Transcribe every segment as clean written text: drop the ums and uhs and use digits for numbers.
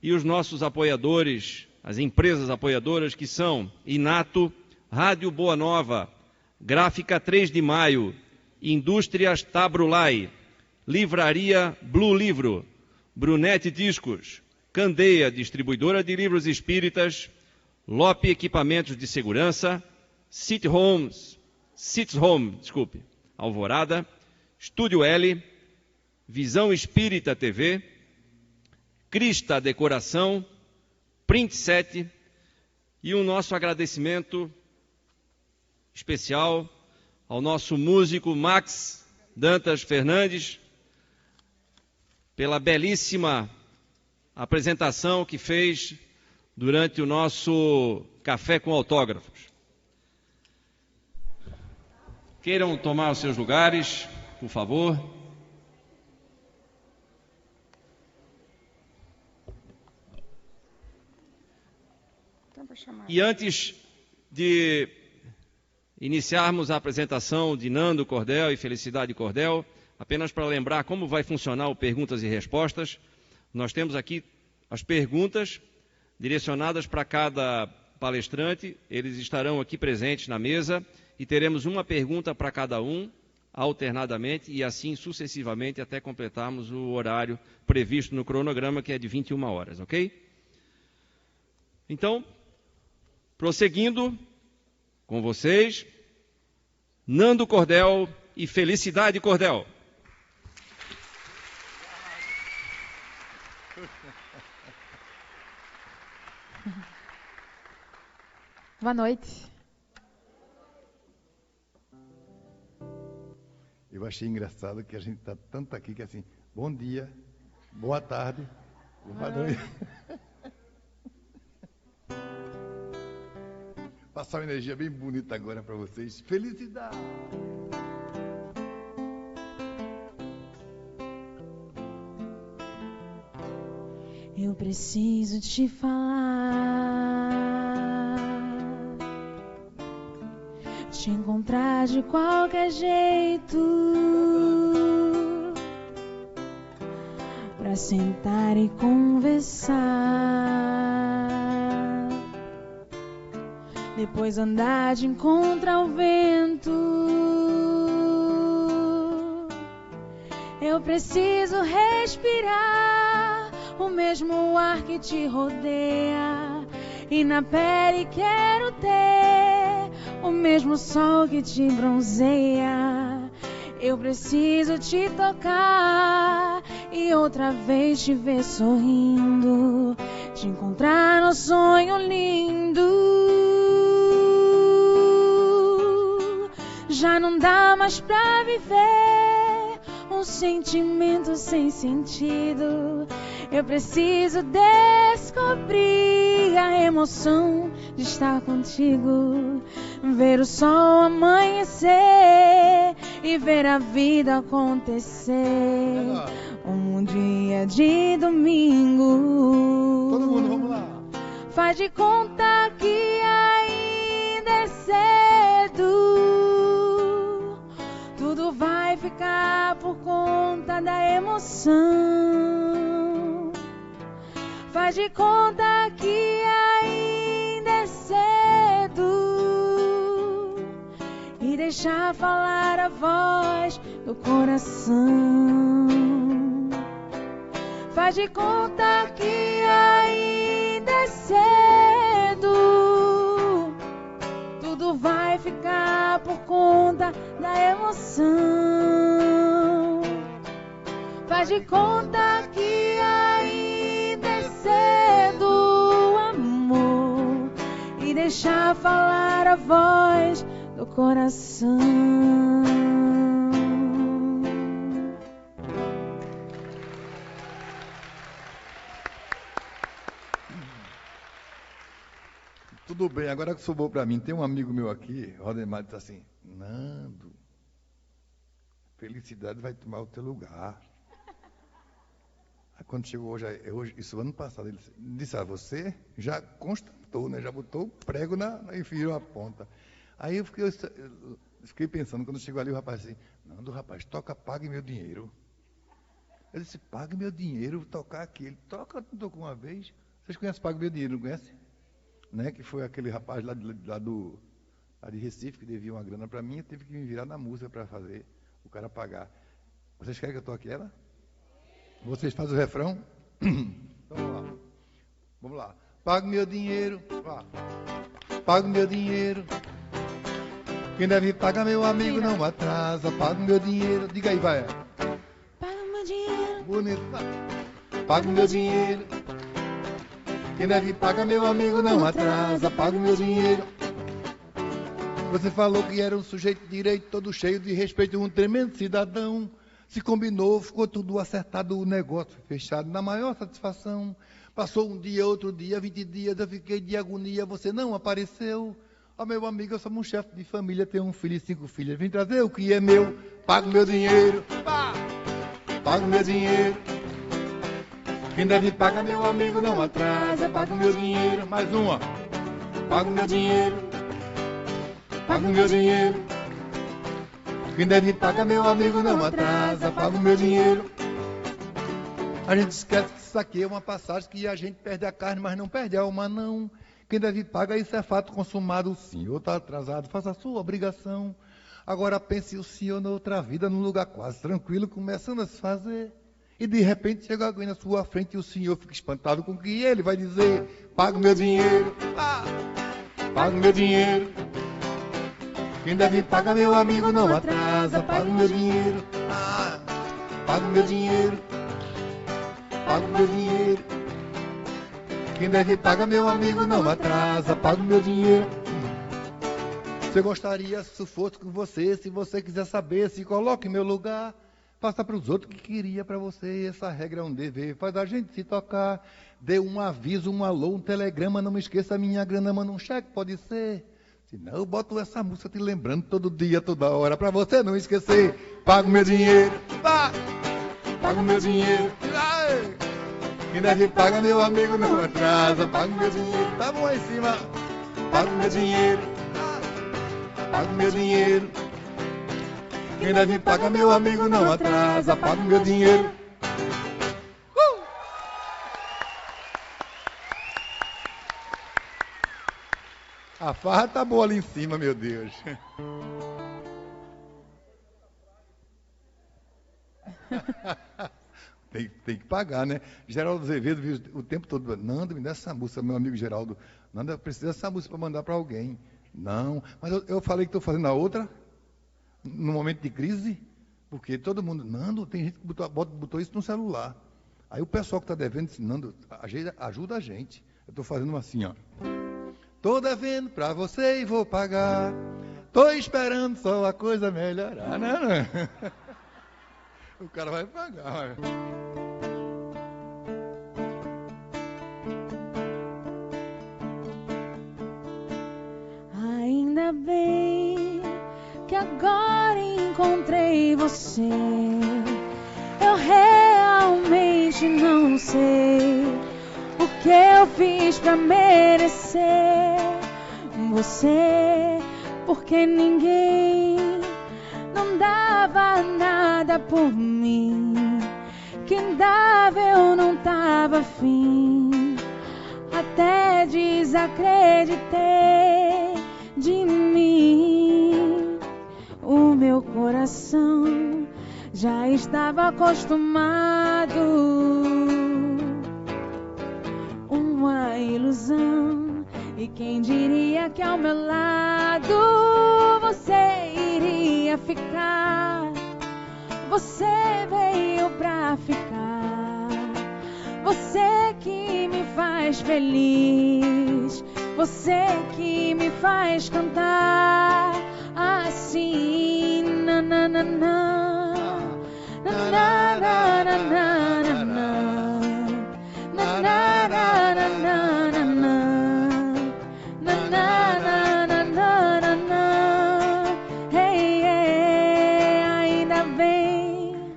e os nossos apoiadores, as empresas apoiadoras, que são Inato, Rádio Boa Nova, Gráfica 3 de Maio, Indústrias Tabrulai, Livraria Blue Livro, Brunete Discos, Candeia, distribuidora de livros espíritas, Lope Equipamentos de Segurança, City Home, Alvorada, Estúdio L, Visão Espírita TV, Crista Decoração, Print 7 e um nosso agradecimento especial ao nosso músico Max Dantas Fernandes pela belíssima apresentação que fez durante o nosso Café com Autógrafos. Queiram tomar os seus lugares, por favor. E antes de iniciarmos a apresentação de Nando Cordel e Felicidade Cordel, apenas para lembrar como vai funcionar o Perguntas e Respostas, nós temos aqui as perguntas direcionadas para cada palestrante, eles estarão aqui presentes na mesa e teremos uma pergunta para cada um, alternadamente, e assim sucessivamente até completarmos o horário previsto no cronograma, que é de 21 horas, ok? Então, prosseguindo com vocês, Nando Cordel e Felicidade Cordel. Boa noite. Eu achei engraçado que a gente está tanto aqui que assim, bom dia, boa tarde, boa noite. Passar uma energia bem bonita agora para vocês. Felicidade! Eu preciso te falar, te encontrar de qualquer jeito, pra sentar e conversar, depois andar de encontro ao vento. Eu preciso respirar o mesmo ar que te rodeia, e na pele quero ter o mesmo sol que te bronzeia. Eu preciso te tocar e outra vez te ver sorrindo, te encontrar no sonho lindo. Já não dá mais pra viver um sentimento sem sentido. Eu preciso descobrir a emoção de estar contigo, ver o sol amanhecer e ver a vida acontecer. Um dia de domingo. Todo mundo, vamos lá. Faz de conta que ainda é cedo. Tudo vai ficar por conta da emoção. Faz de conta que ainda é cedo e deixar falar a voz do coração. Faz de conta que ainda é cedo. Tudo vai ficar por conta da emoção. Faz de conta que ainda é cedo, amor, e deixar falar a voz do coração. Tudo bem, agora que sobrou para mim, tem um amigo meu aqui, Rodemar, disse assim, Nando, Felicidade vai tomar o teu lugar. Aí quando chegou hoje, isso ano passado, ele disse, você já constatou, né? Já botou o prego enfiou a ponta. Aí eu fiquei pensando, quando chegou ali o rapaz assim, Nando, rapaz, toca, pague meu dinheiro. Eu disse, pague meu dinheiro, vou tocar aqui. Ele tocou uma vez. Vocês conhecem Pague Meu Dinheiro, não conhecem? Né? Que foi aquele rapaz lá de Recife que devia uma grana para mim, eu tive que me virar na música para fazer o cara pagar. Vocês querem que eu toque ela? Vocês fazem o refrão? Então vamos lá. Pague meu dinheiro, pague meu dinheiro. Quem deve pagar meu amigo não atrasa. Pague meu dinheiro, diga aí, vai. Paga meu dinheiro. Bonito. Pague meu dinheiro. Quem deve pagar meu amigo não atrasa. Pague meu dinheiro. Você falou que era um sujeito de direito, todo cheio de respeito, um tremendo cidadão. Se combinou, ficou tudo acertado, o negócio fechado, na maior satisfação. Passou um dia, outro dia, 20 dias, eu fiquei de agonia, você não apareceu. Ó, meu amigo, eu sou um chefe de família, tenho um filho e 5 filhas. Vim trazer o que é meu, pago meu dinheiro, pago meu dinheiro. Quem deve pagar meu amigo não atrasa, pago meu dinheiro. Mais uma, pago meu dinheiro, pago meu dinheiro. Quem deve pagar meu amigo não atrasa, pago meu dinheiro. A gente esquece que isso aqui é uma passagem que a gente perde a carne, mas não perde a alma não. Quem deve pagar, isso é fato consumado. O senhor está atrasado, faça a sua obrigação. Agora pense o senhor noutra vida, num lugar quase tranquilo, começando a se fazer. E de repente chega alguém na sua frente e o senhor fica espantado com o que ele vai dizer. Pago meu dinheiro, pago meu dinheiro. Quem deve pagar meu amigo não atrasa, pago meu dinheiro, pago meu dinheiro, pago meu dinheiro. Quem deve pagar meu amigo não atrasa, pago meu dinheiro. Você gostaria se fosse com você, se você quiser saber, se coloque em meu lugar. Faça para os outros o que queria para você, essa regra é um dever, faz a gente se tocar. Dê um aviso, um alô, um telegrama, não me esqueça a minha grana, manda um cheque, pode ser. Senão eu boto essa música te lembrando todo dia, toda hora, pra você não esquecer. Pago meu dinheiro, pago meu dinheiro. Quem deve pagar meu amigo não atrasa, pago meu dinheiro. Tá bom aí em cima, pago meu dinheiro, pago meu dinheiro. Quem deve pagar meu amigo não atrasa, pago meu dinheiro. A farra tá boa ali em cima, meu Deus. Tem que pagar, né? Geraldo Azevedo viu o tempo todo, Nando, me dá essa música, meu amigo Geraldo. Nando, eu preciso dessa música para mandar para alguém. Não, mas eu falei que estou fazendo a outra, no momento de crise, porque todo mundo, Nando, tem gente que botou isso no celular. Aí o pessoal que está devendo disse, Nando, ajuda a gente. Eu estou fazendo assim, ó. Tô devendo pra você e vou pagar. Tô esperando só a coisa melhorar. Não. O cara vai pagar. Ainda bem que agora encontrei você. Eu realmente não sei o que eu fiz pra merecer você, porque ninguém não dava nada por mim. Quem dava eu não tava afim. Até desacreditei de mim. O meu coração já estava acostumado. Uma ilusão, e quem diria que ao meu lado você iria ficar. Você veio pra ficar. Você que me faz feliz. Você que me faz cantar assim, na na na na, na na na na na na, na na na na na na, na na na na. Hey, ainda bem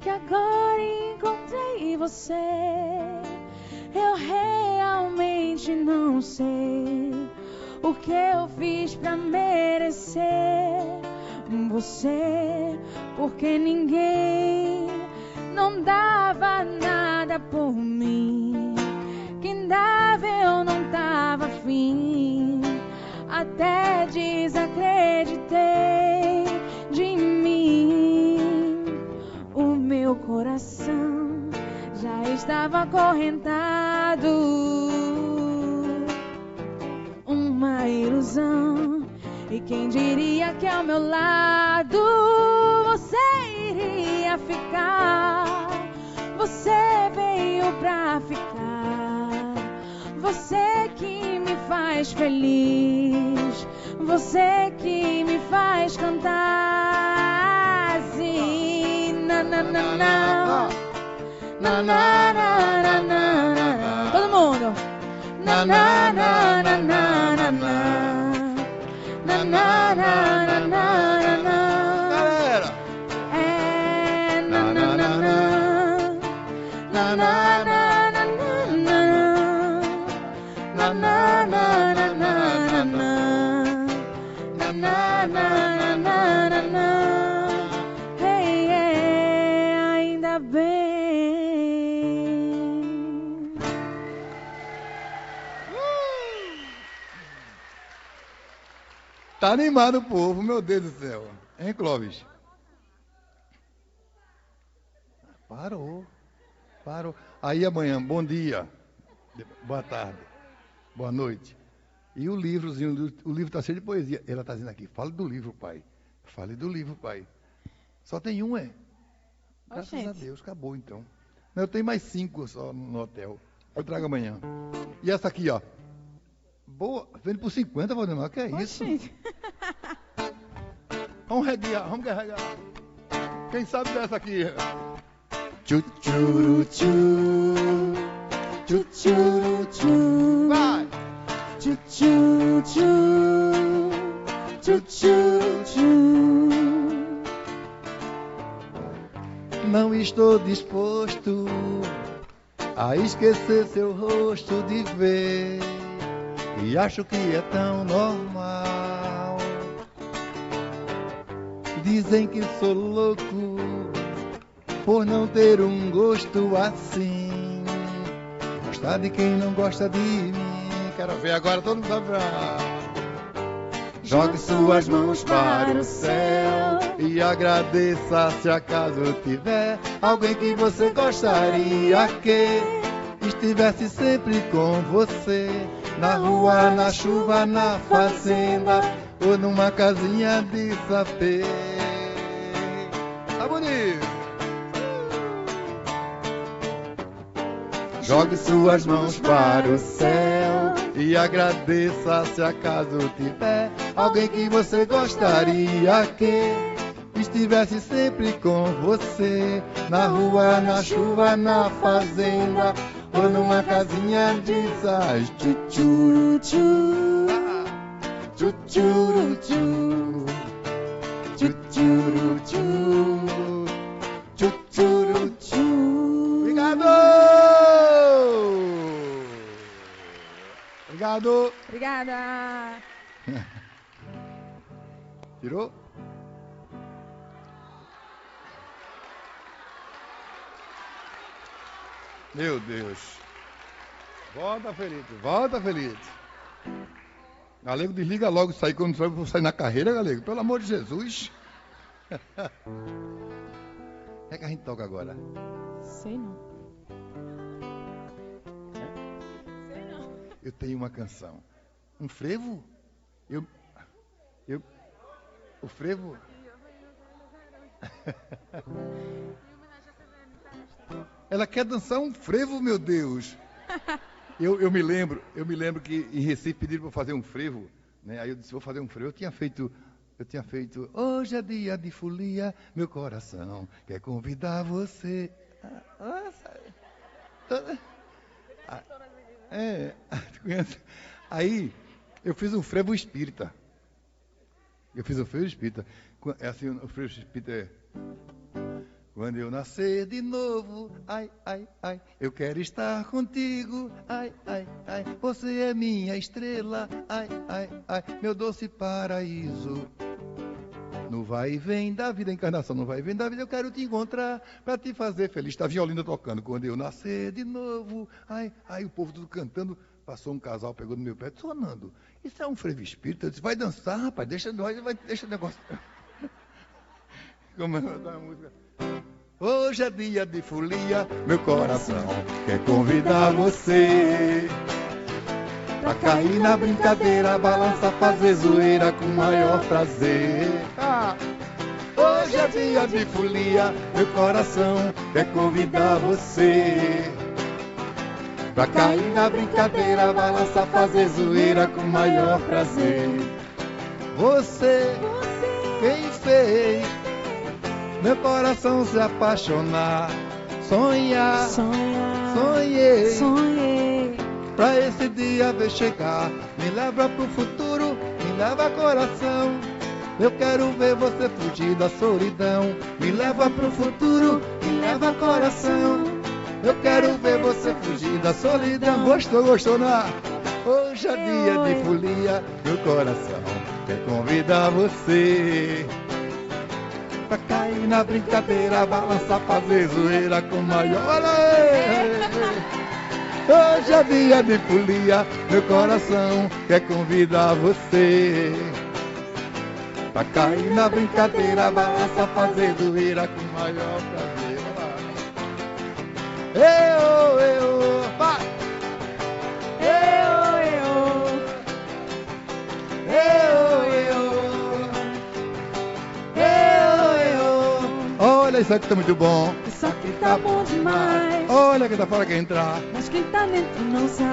que agora encontrei você. Eu realmente não sei o que eu fiz pra merecer você, porque ninguém não dava nada por mim. Quem dava eu não tava afim. Até desacreditei de mim. O meu coração já estava acorrentado. Uma ilusão. E quem diria que ao meu lado você iria ficar? Você veio pra ficar. Você que me faz feliz. Você que me faz cantar assim. Na na na na. Na na na na na. Todo mundo. Na na na na na na na. Na na na na na na. Galera! É na na na na. Na na na na na. Na na na na na na. Na na na na na na. Hey, hey, ainda bem. Tá animado o povo, meu Deus do céu. Hein, Clóvis? Parou. Aí amanhã, bom dia, boa tarde, boa noite. E o livrozinho, o livro está cheio de poesia. Ela está dizendo aqui, fale do livro, pai. Fale do livro, pai. Só tem um, é? Graças a Deus, acabou então. Não, eu tenho mais 5 só no hotel. Eu trago amanhã. E essa aqui, ó. Boa, vende por 50, Valdemar, que é isso? Vamos reguear, vamos carregar. Quem sabe dessa aqui? Tchutchuruchu, tchutchuruchu. Vai! Tchutchuchu, tchutchuchu. Não estou disposto a esquecer seu rosto de vez. E acho que é tão normal. Dizem que sou louco por não ter um gosto assim. Gostar de quem não gosta de mim. Quero ver agora todo mundo pra... Jogue suas mãos para o céu e agradeça se acaso tiver alguém que você gostaria que estivesse sempre com você. Na rua, na chuva, na fazenda ou numa casinha de sapê. Tá bonito! Jogue suas mãos para o céu e agradeça se acaso tiver alguém que você gostaria que estivesse sempre com você. Na rua, na chuva, na fazenda ou numa casinha de sais. Tchutchuruchu, tchutchuruchu, tchutchuruchu, tchutchuruchu. Obrigado! Obrigado! Obrigada! Tirou? Meu Deus. Volta, Felipe. Volta, Felipe. Galego, desliga logo isso aí quando eu vou sair na carreira, Galego. Pelo amor de Jesus. O que é que a gente toca agora? Sei não. Sei não. Eu tenho uma canção. Um frevo? O frevo? Ela quer dançar um frevo, meu Deus. Eu me lembro que em Recife pediram para fazer um frevo, né? Aí eu disse, vou fazer um frevo. Eu tinha feito, hoje é dia de folia, meu coração quer convidar você. Tu conhece? Aí eu fiz um frevo espírita. É assim, o frevo espírita é... Quando eu nascer de novo, ai, ai, ai, eu quero estar contigo, ai, ai, ai, você é minha estrela, ai, ai, ai, meu doce paraíso. No vai e vem da vida, encarnação, no vai e vem da vida, eu quero te encontrar pra te fazer feliz. Tá violina tocando. Quando eu nascer de novo, ai, ai, o povo tudo cantando. Passou um casal, pegou no meu pé, sonando. Isso é um frevo espírita. Eu disse, vai dançar, rapaz, deixa o negócio. Como é a música? Hoje é dia de folia, meu coração quer convidar você pra cair na brincadeira, balança, fazer zoeira com maior prazer. Hoje é dia de folia, meu coração quer convidar você pra cair na brincadeira, balança, fazer zoeira com maior prazer. Você, quem fez meu coração se apaixonar, sonhar, sonhei, pra esse dia ver chegar. Me leva pro futuro, me leva coração, eu quero ver você fugir da solidão. Me leva pro futuro, me leva coração, eu quero ver você fugir da solidão. Gostou, né? Hoje é dia de folia, meu coração quer convidar você pra cair na brincadeira, balançar, fazer zoeira com maior. Olha aí! Hoje é dia de folia, meu coração quer convidar você pra cair na brincadeira, balançar, fazer zoeira com maior prazer. Vai! Olha, isso aqui tá muito bom. Isso aqui tá bom demais. Olha, quem tá fora quer entrar. Mas quem tá dentro não sai.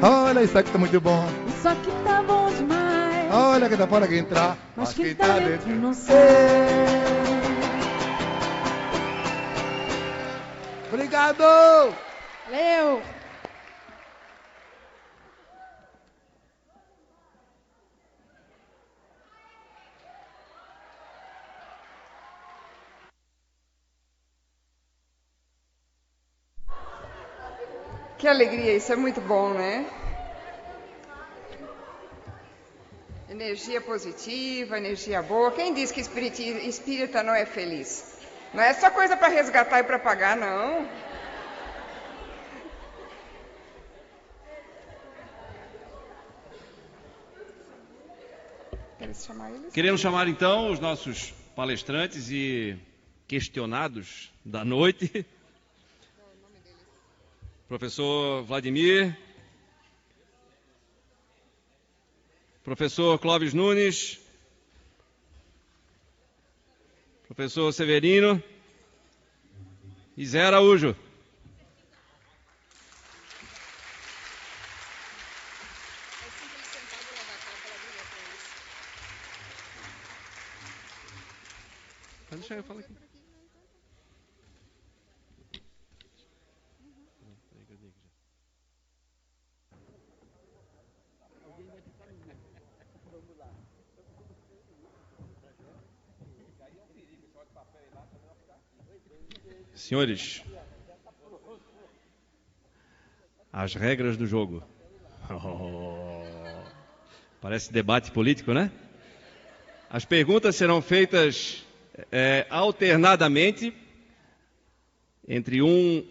Olha, isso aqui tá muito bom. Isso aqui tá bom demais. Olha, quem tá fora quer entrar. Mas quem tá dentro não sai. Obrigado! Valeu! Que alegria, isso é muito bom, né? Energia positiva, energia boa. Quem diz que espírita não é feliz? Não é só coisa para resgatar e para pagar, não. Queremos chamar então os nossos palestrantes e questionados da noite. Professor Vladimir, professor Clóvis Nunes, professor Severino e Zé Araújo. Deixa eu falar aqui. Senhores, as regras do jogo. Parece debate político, né? As perguntas serão feitas alternadamente entre um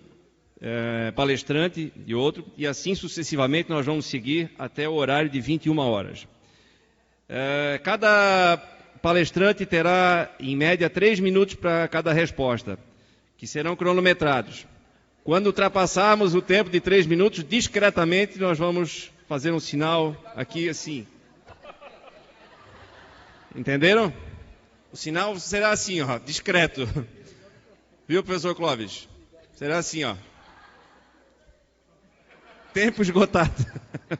palestrante e outro, e assim sucessivamente nós vamos seguir até o horário de 21 horas. Cada palestrante terá, em média, 3 minutos para cada resposta, que serão cronometrados. Quando ultrapassarmos o tempo de 3 minutos, discretamente nós vamos fazer um sinal aqui assim. Entenderam? O sinal será assim, ó, discreto. Viu, professor Clóvis? Será assim, ó. Tempo esgotado.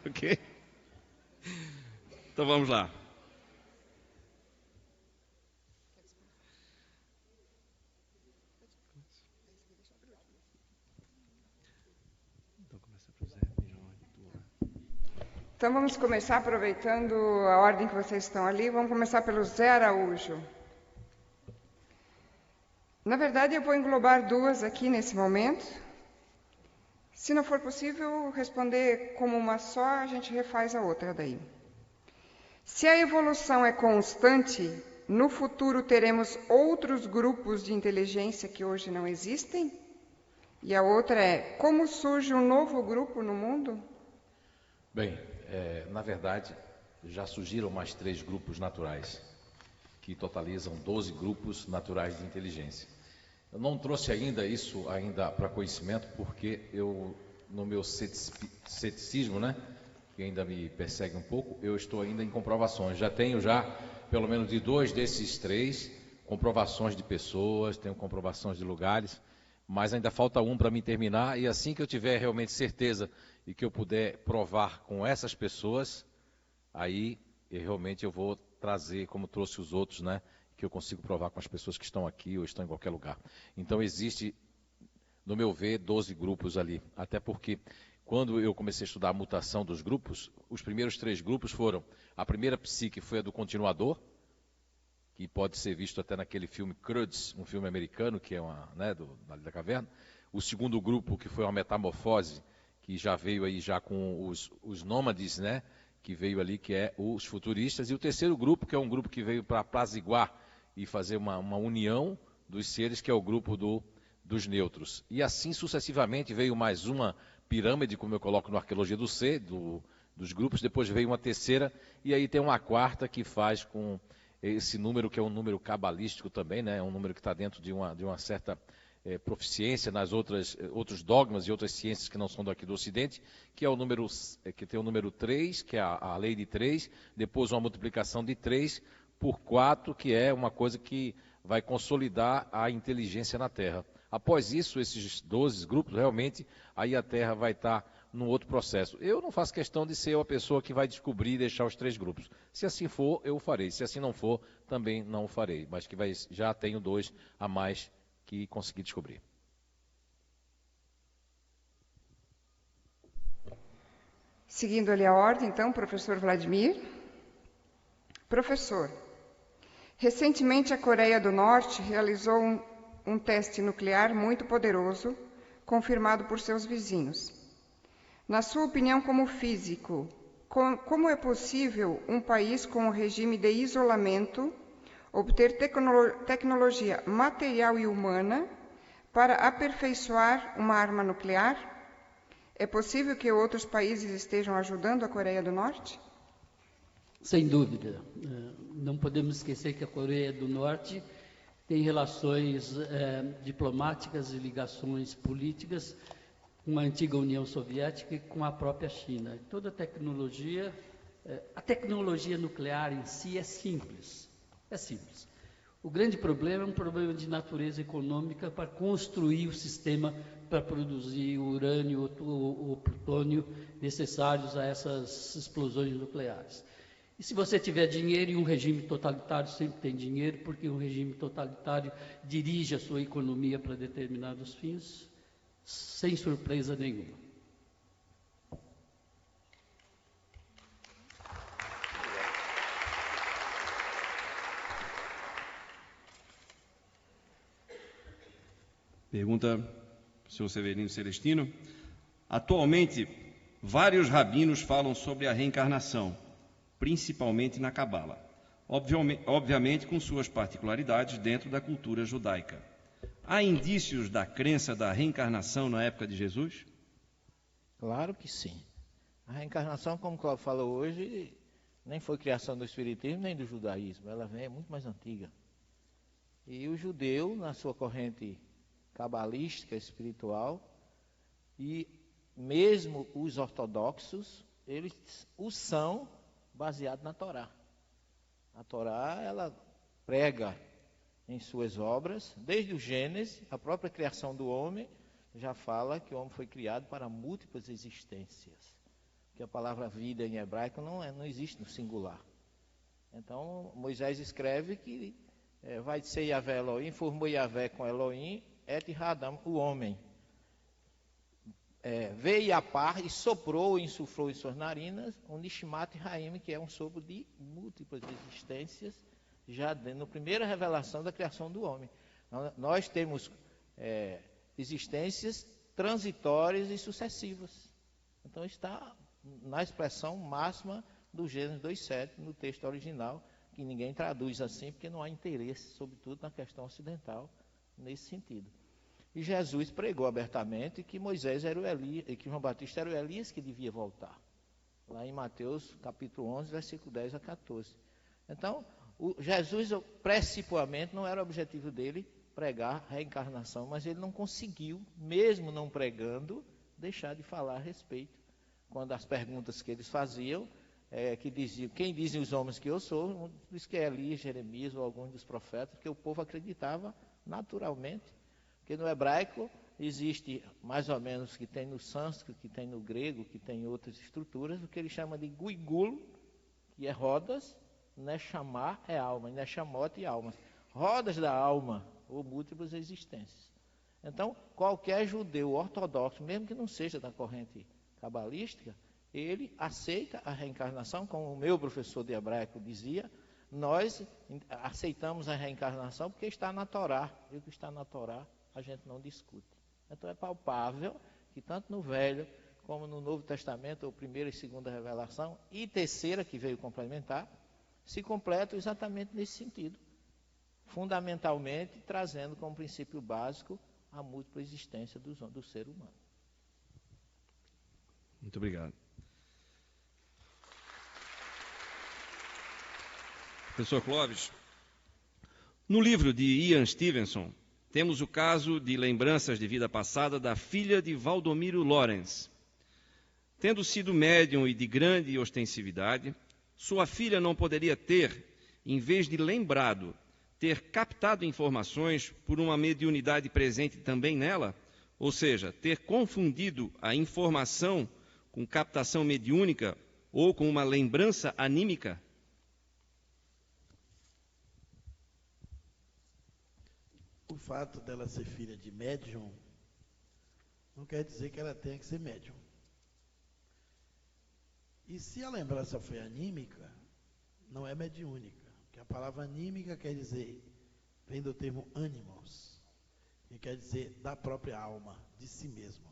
Ok? Então vamos lá. Então vamos começar aproveitando a ordem que vocês estão ali. Vamos começar pelo Zé Araújo. Na verdade, eu vou englobar duas aqui nesse momento. Se não for possível responder como uma só, a gente refaz a outra daí. Se a evolução é constante, no futuro teremos outros grupos de inteligência que hoje não existem? E a outra é, como surge um novo grupo no mundo? Bem, na verdade, já surgiram mais 3 grupos naturais, que totalizam 12 grupos naturais de inteligência. Eu não trouxe ainda isso para conhecimento, porque eu, no meu ceticismo, né, que ainda me persegue um pouco, eu estou ainda em comprovações. Já tenho pelo menos de 2 desses 3, comprovações de pessoas, tenho comprovações de lugares, mas ainda falta um para mim terminar, e assim que eu tiver realmente certeza e que eu puder provar com essas pessoas, aí realmente eu vou trazer, como trouxe os outros, né, que eu consigo provar com as pessoas que estão aqui ou estão em qualquer lugar. Então existe, no meu ver, 12 grupos ali, até porque quando eu comecei a estudar a mutação dos grupos, os primeiros 3 grupos foram, a primeira psique foi a do continuador, que pode ser visto até naquele filme Croods, um filme americano, que é da Caverna. O segundo grupo, que foi uma metamorfose, que já veio aí já com os nômades, né, que veio ali, que é os futuristas. E o terceiro grupo, que é um grupo que veio para apaziguar e fazer uma união dos seres, que é o grupo dos nêutros. E assim sucessivamente veio mais uma pirâmide, como eu coloco no Arqueologia do Ser, dos grupos, depois veio uma terceira, e aí tem uma quarta que faz com esse número, que é um número cabalístico também, né? É um número que está dentro de uma certa proficiência nas outros dogmas e outras ciências que não são daqui do Ocidente, que é o número, que tem o número 3, que é a lei de 3, depois uma multiplicação de 3 por 4, que é uma coisa que vai consolidar a inteligência na Terra. Após isso, esses 12 grupos, realmente, aí a Terra vai estar num outro processo. Eu não faço questão de ser a pessoa que vai descobrir e deixar os 3 grupos. Se assim for, eu farei. Se assim não for, também não o farei. Mas que já tenho 2 a mais que consegui descobrir. Seguindo ali a ordem, então, professor Vladimir. Professor, recentemente a Coreia do Norte realizou um teste nuclear muito poderoso, confirmado por seus vizinhos. Na sua opinião como físico, como é possível um país com um regime de isolamento obter tecnologia material e humana para aperfeiçoar uma arma nuclear? É possível que outros países estejam ajudando a Coreia do Norte? Sem dúvida. Não podemos esquecer que a Coreia do Norte tem relações diplomáticas e ligações políticas com a antiga União Soviética e com a própria China. Toda a tecnologia nuclear em si é simples. É simples. O grande problema é um problema de natureza econômica para construir o sistema para produzir o urânio ou o plutônio necessários a essas explosões nucleares. E se você tiver dinheiro, e um regime totalitário sempre tem dinheiro, porque um regime totalitário dirige a sua economia para determinados fins, sem surpresa nenhuma. Pergunta para o senhor Severino Celestino. Atualmente, vários rabinos falam sobre a reencarnação, principalmente na Cabala, obviamente com suas particularidades dentro da cultura judaica. Há indícios da crença da reencarnação na época de Jesus? Claro que sim. A reencarnação, como o Cláudio falou hoje, nem foi criação do Espiritismo nem do judaísmo, ela é muito mais antiga. E o judeu, na sua corrente cabalística, espiritual, e mesmo os ortodoxos, eles o são baseado na Torá. A Torá, ela prega em suas obras, desde o Gênesis, a própria criação do homem, já fala que o homem foi criado para múltiplas existências. Que a palavra vida em hebraico não existe no singular. Então, Moisés escreve que vai ser Yahvé Elohim, formou Yahvé com Elohim, et Hadam, o homem. Veio a par e soprou e insuflou em suas narinas um Nishmat Haim, que é um sopro de múltiplas existências, já na primeira revelação da criação do homem. Nós temos existências transitórias e sucessivas. Então está na expressão máxima do Gênesis 2:7, no texto original, que ninguém traduz assim, porque não há interesse, sobretudo na questão ocidental, nesse sentido. E Jesus pregou abertamente que Moisés era o Elias, que João Batista era o Elias que devia voltar. Lá em Mateus capítulo 11, versículo 10 a 14. Então, Jesus, principalmente, não era o objetivo dele pregar reencarnação, mas ele não conseguiu, mesmo não pregando, deixar de falar a respeito. Quando as perguntas que eles faziam, que diziam, quem dizem os homens que eu sou, diz que é Elias, Jeremias ou alguns dos profetas, porque o povo acreditava naturalmente, porque no hebraico existe mais ou menos, que tem no sânscrito, que tem no grego, que tem outras estruturas, o que ele chama de guigulo, que é rodas, Neshamá é alma, Neshamot é alma, rodas da alma, ou múltiplas existências. Então, qualquer judeu ortodoxo, mesmo que não seja da corrente cabalística, ele aceita a reencarnação, como o meu professor de hebraico dizia, nós aceitamos a reencarnação porque está na Torá, e o que está na Torá a gente não discute. Então é palpável que tanto no Velho como no Novo Testamento, ou primeira e segunda revelação, e terceira, que veio complementar, se completam exatamente nesse sentido, fundamentalmente trazendo como princípio básico a múltipla existência do ser humano. Muito obrigado. Professor Clóvis, no livro de Ian Stevenson, temos o caso de lembranças de vida passada da filha de Valdomiro Lorenz. Tendo sido médium e de grande ostensividade, sua filha não poderia ter, em vez de lembrado, ter captado informações por uma mediunidade presente também nela, ou seja, ter confundido a informação com captação mediúnica ou com uma lembrança anímica? O fato dela ser filha de médium não quer dizer que ela tenha que ser médium. E se a lembrança foi anímica, não é mediúnica. Porque a palavra anímica quer dizer, vem do termo ânimos, que quer dizer da própria alma, de si mesmo.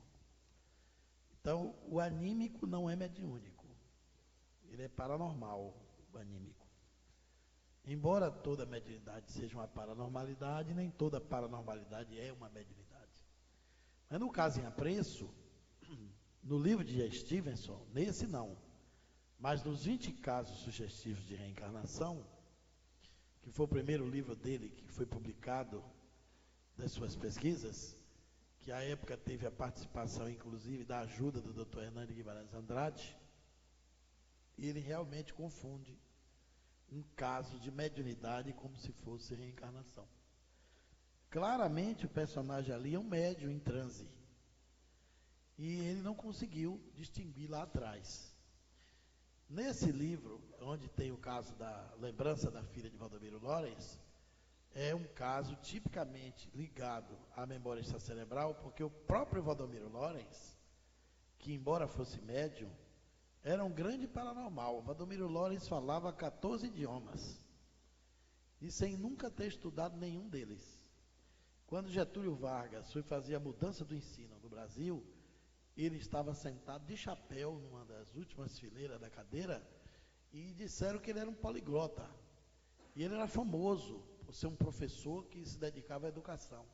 Então, o anímico não é mediúnico. Ele é paranormal, o anímico. Embora toda mediunidade seja uma paranormalidade, nem toda paranormalidade é uma mediunidade. Mas no caso em apreço, no livro de Stevenson, nesse não, mas nos 20 casos sugestivos de reencarnação, que foi o primeiro livro dele que foi publicado das suas pesquisas, que à época teve a participação, inclusive, da ajuda do Dr. Hernando Guimarães Andrade, e ele realmente confunde um caso de mediunidade como se fosse reencarnação. Claramente o personagem ali é um médium em transe. E ele não conseguiu distinguir lá atrás. Nesse livro, onde tem o caso da lembrança da filha de Valdomiro Lorenz, é um caso tipicamente ligado à memória extracerebral, porque o próprio Valdomiro Lorenz, que embora fosse médium, era um grande paranormal. O Valdomiro Lorenz falava 14 idiomas, e sem nunca ter estudado nenhum deles. Quando Getúlio Vargas foi fazer a mudança do ensino no Brasil, ele estava sentado de chapéu numa das últimas fileiras da cadeira, e disseram que ele era um poliglota. E ele era famoso por ser um professor que se dedicava à educação.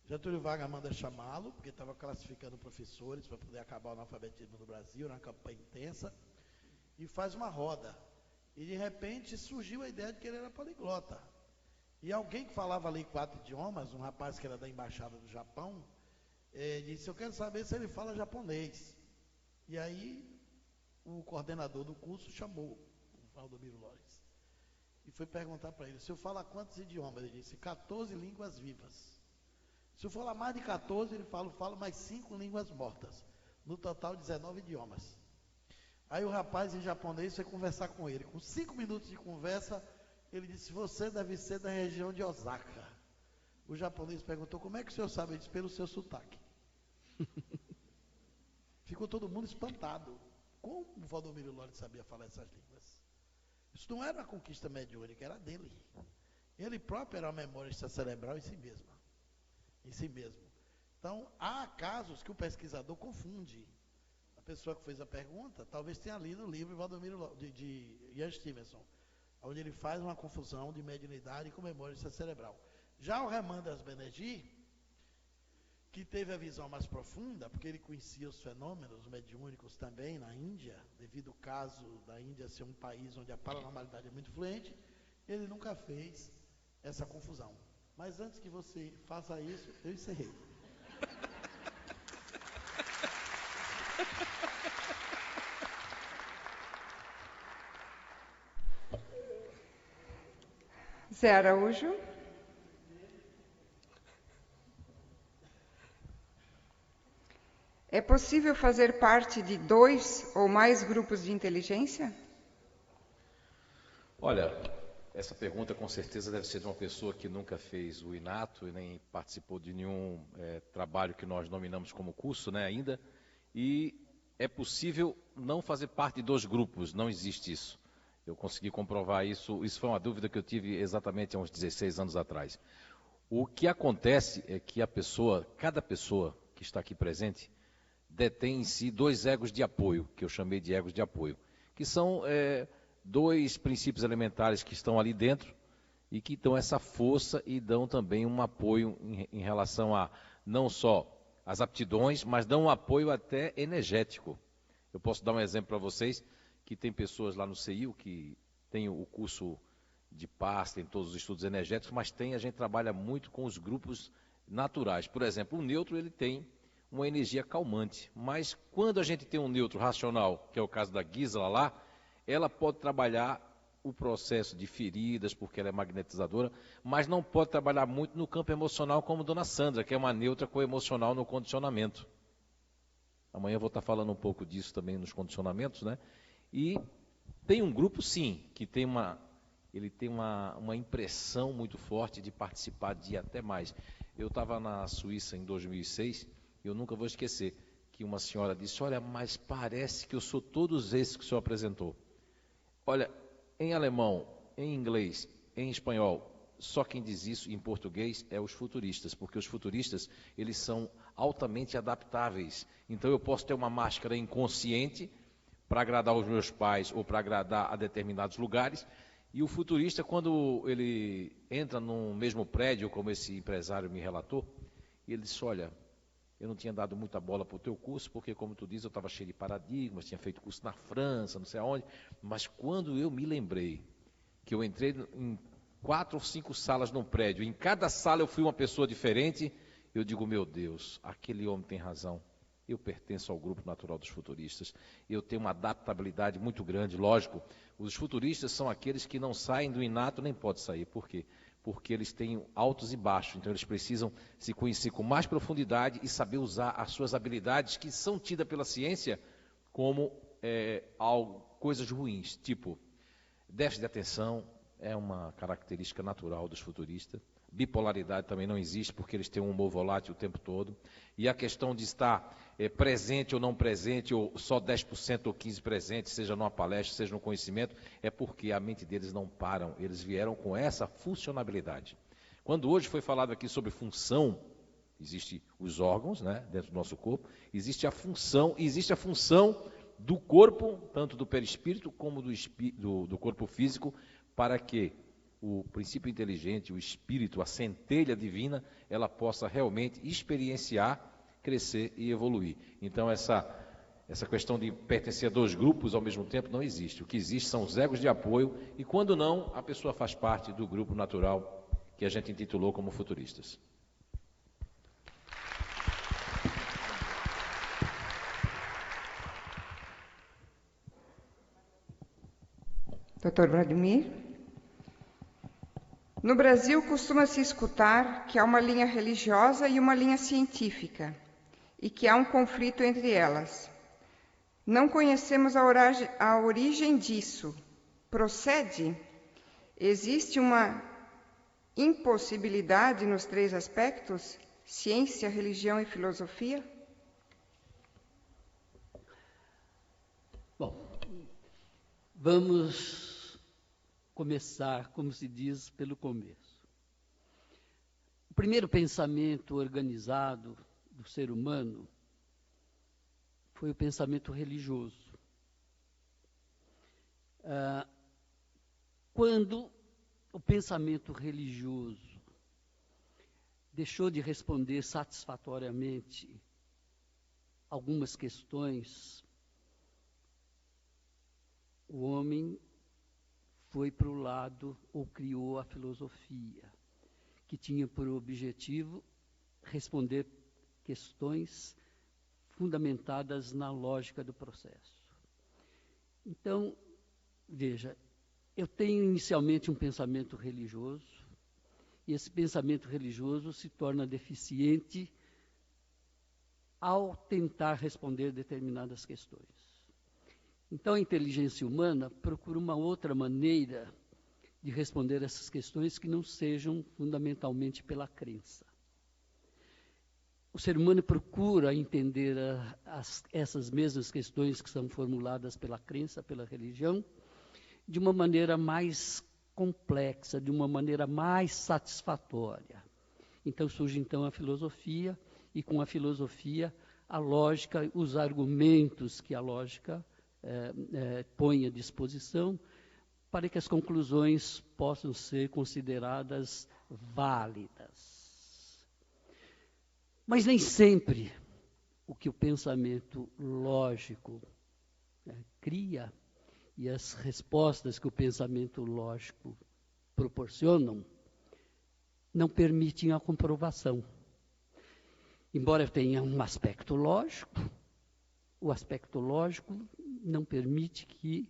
Getúlio Vargas manda chamá-lo, porque estava classificando professores para poder acabar o analfabetismo no Brasil, uma campanha intensa, e faz uma roda. E de repente surgiu a ideia de que ele era poliglota. E alguém que falava ali 4 idiomas, um rapaz que era da embaixada do Japão, disse, eu quero saber se ele fala japonês. E aí o coordenador do curso chamou o Valdomiro Lorenz e foi perguntar para ele, o senhor fala quantos idiomas? Ele disse, 14 línguas vivas. Se eu falar mais de 14, ele fala mais 5 línguas mortas. No total, 19 idiomas. Aí o rapaz em japonês foi conversar com ele. Com 5 minutos de conversa, ele disse, você deve ser da região de Osaka. O japonês perguntou, como é que o senhor sabe? Ele disse, pelo seu sotaque. Ficou todo mundo espantado. Como o Valdomiro Lorenz sabia falar essas línguas? Isso não era uma conquista mediúnica, era dele. Ele próprio era uma memória extracerebral em si mesma. Em si mesmo. Então, há casos que o pesquisador confunde. A pessoa que fez a pergunta, talvez tenha lido o livro de Valdomiro de Ian Stevenson. onde ele faz uma confusão de mediunidade com memória cerebral. Já o Ramandras Banerjee, que teve a visão mais profunda, porque ele conhecia os fenômenos mediúnicos também na Índia, devido ao caso da Índia ser um país onde a paranormalidade é muito fluente, ele nunca fez essa confusão. Mas antes que você faça isso, eu encerrei. Zé Araújo. É possível fazer parte de 2 ou mais grupos de inteligência? Olha, essa pergunta com certeza deve ser de uma pessoa que nunca fez o inato e nem participou de nenhum trabalho que nós nominamos como curso, né, ainda. E é possível não fazer parte de 2 grupos, não existe isso. Eu consegui comprovar isso, isso foi uma dúvida que eu tive exatamente há uns 16 anos atrás. O que acontece é que cada pessoa que está aqui presente, detém em si 2 egos de apoio, que eu chamei de egos de apoio, que são 2 princípios elementares que estão ali dentro e que dão essa força e dão também um apoio em relação a não só as aptidões, mas dão um apoio até energético. Eu posso dar um exemplo para vocês, que tem pessoas lá no CIU que tem o curso de paz, tem todos os estudos energéticos, mas a gente trabalha muito com os grupos naturais. Por exemplo, o neutro ele tem uma energia calmante, mas quando a gente tem um neutro racional, que é o caso da Gisela lá, ela pode trabalhar o processo de feridas, porque ela é magnetizadora, mas não pode trabalhar muito no campo emocional como Dona Sandra, que é uma neutra coemocional no condicionamento. Amanhã eu vou estar falando um pouco disso também nos condicionamentos, né? E tem um grupo, sim, que tem uma impressão muito forte de participar de até mais. Eu estava na Suíça em 2006, eu nunca vou esquecer que uma senhora disse, olha, mas parece que eu sou todos esses que o senhor apresentou. Olha, em alemão, em inglês, em espanhol, só quem diz isso em português é os futuristas, porque os futuristas, eles são altamente adaptáveis. Então eu posso ter uma máscara inconsciente para agradar os meus pais ou para agradar a determinados lugares, e o futurista, quando ele entra no mesmo prédio, como esse empresário me relatou, ele disse, olha, eu não tinha dado muita bola para o teu curso, porque, como tu diz, eu estava cheio de paradigmas, tinha feito curso na França, não sei aonde, mas quando eu me lembrei que eu entrei em 4 ou 5 salas num prédio, em cada sala eu fui uma pessoa diferente, eu digo, meu Deus, aquele homem tem razão, eu pertenço ao grupo natural dos futuristas, eu tenho uma adaptabilidade muito grande, lógico, os futuristas são aqueles que não saem do inato, nem podem sair, por quê? Porque eles têm altos e baixos, então eles precisam se conhecer com mais profundidade e saber usar as suas habilidades que são tidas pela ciência como coisas ruins, tipo déficit de atenção é uma característica natural dos futuristas, bipolaridade também não existe porque eles têm um humor volátil o tempo todo, e a questão de estar presente ou não presente, ou só 10% ou 15% presente, seja numa palestra, seja no conhecimento, é porque a mente deles não param, eles vieram com essa funcionabilidade. Quando hoje foi falado aqui sobre função, existem os órgãos, né, dentro do nosso corpo, existe a função do corpo, tanto do perispírito como do corpo físico, para que o princípio inteligente, o espírito, a centelha divina, ela possa realmente experienciar, crescer e evoluir. Então essa questão de pertencer a 2 grupos ao mesmo tempo não existe. O que existe são os egos de apoio e quando não, a pessoa faz parte do grupo natural que a gente intitulou como futuristas. Dr. Vladimir? No Brasil, costuma-se escutar que há uma linha religiosa e uma linha científica, e que há um conflito entre elas. Não conhecemos a origem disso. Procede? Existe uma impossibilidade nos 3 aspectos? Ciência, religião e filosofia? Bom, vamos começar, como se diz, pelo começo. O primeiro pensamento organizado do ser humano foi o pensamento religioso. quando o pensamento religioso deixou de responder satisfatoriamente algumas questões, o homem foi para o lado, ou criou a filosofia, que tinha por objetivo responder questões fundamentadas na lógica do processo. Então, veja, eu tenho inicialmente um pensamento religioso, e esse pensamento religioso se torna deficiente ao tentar responder determinadas questões. Então, a inteligência humana procura uma outra maneira de responder essas questões que não sejam fundamentalmente pela crença. O ser humano procura entender essas mesmas questões que são formuladas pela crença, pela religião, de uma maneira mais complexa, de uma maneira mais satisfatória. Então surge então a filosofia, e com a filosofia, a lógica, os argumentos que a lógica põe à disposição, para que as conclusões possam ser consideradas válidas. Mas nem sempre o que o pensamento lógico cria, e as respostas que o pensamento lógico proporcionam, não permitem a comprovação. Embora tenha um aspecto lógico, o aspecto lógico não permite que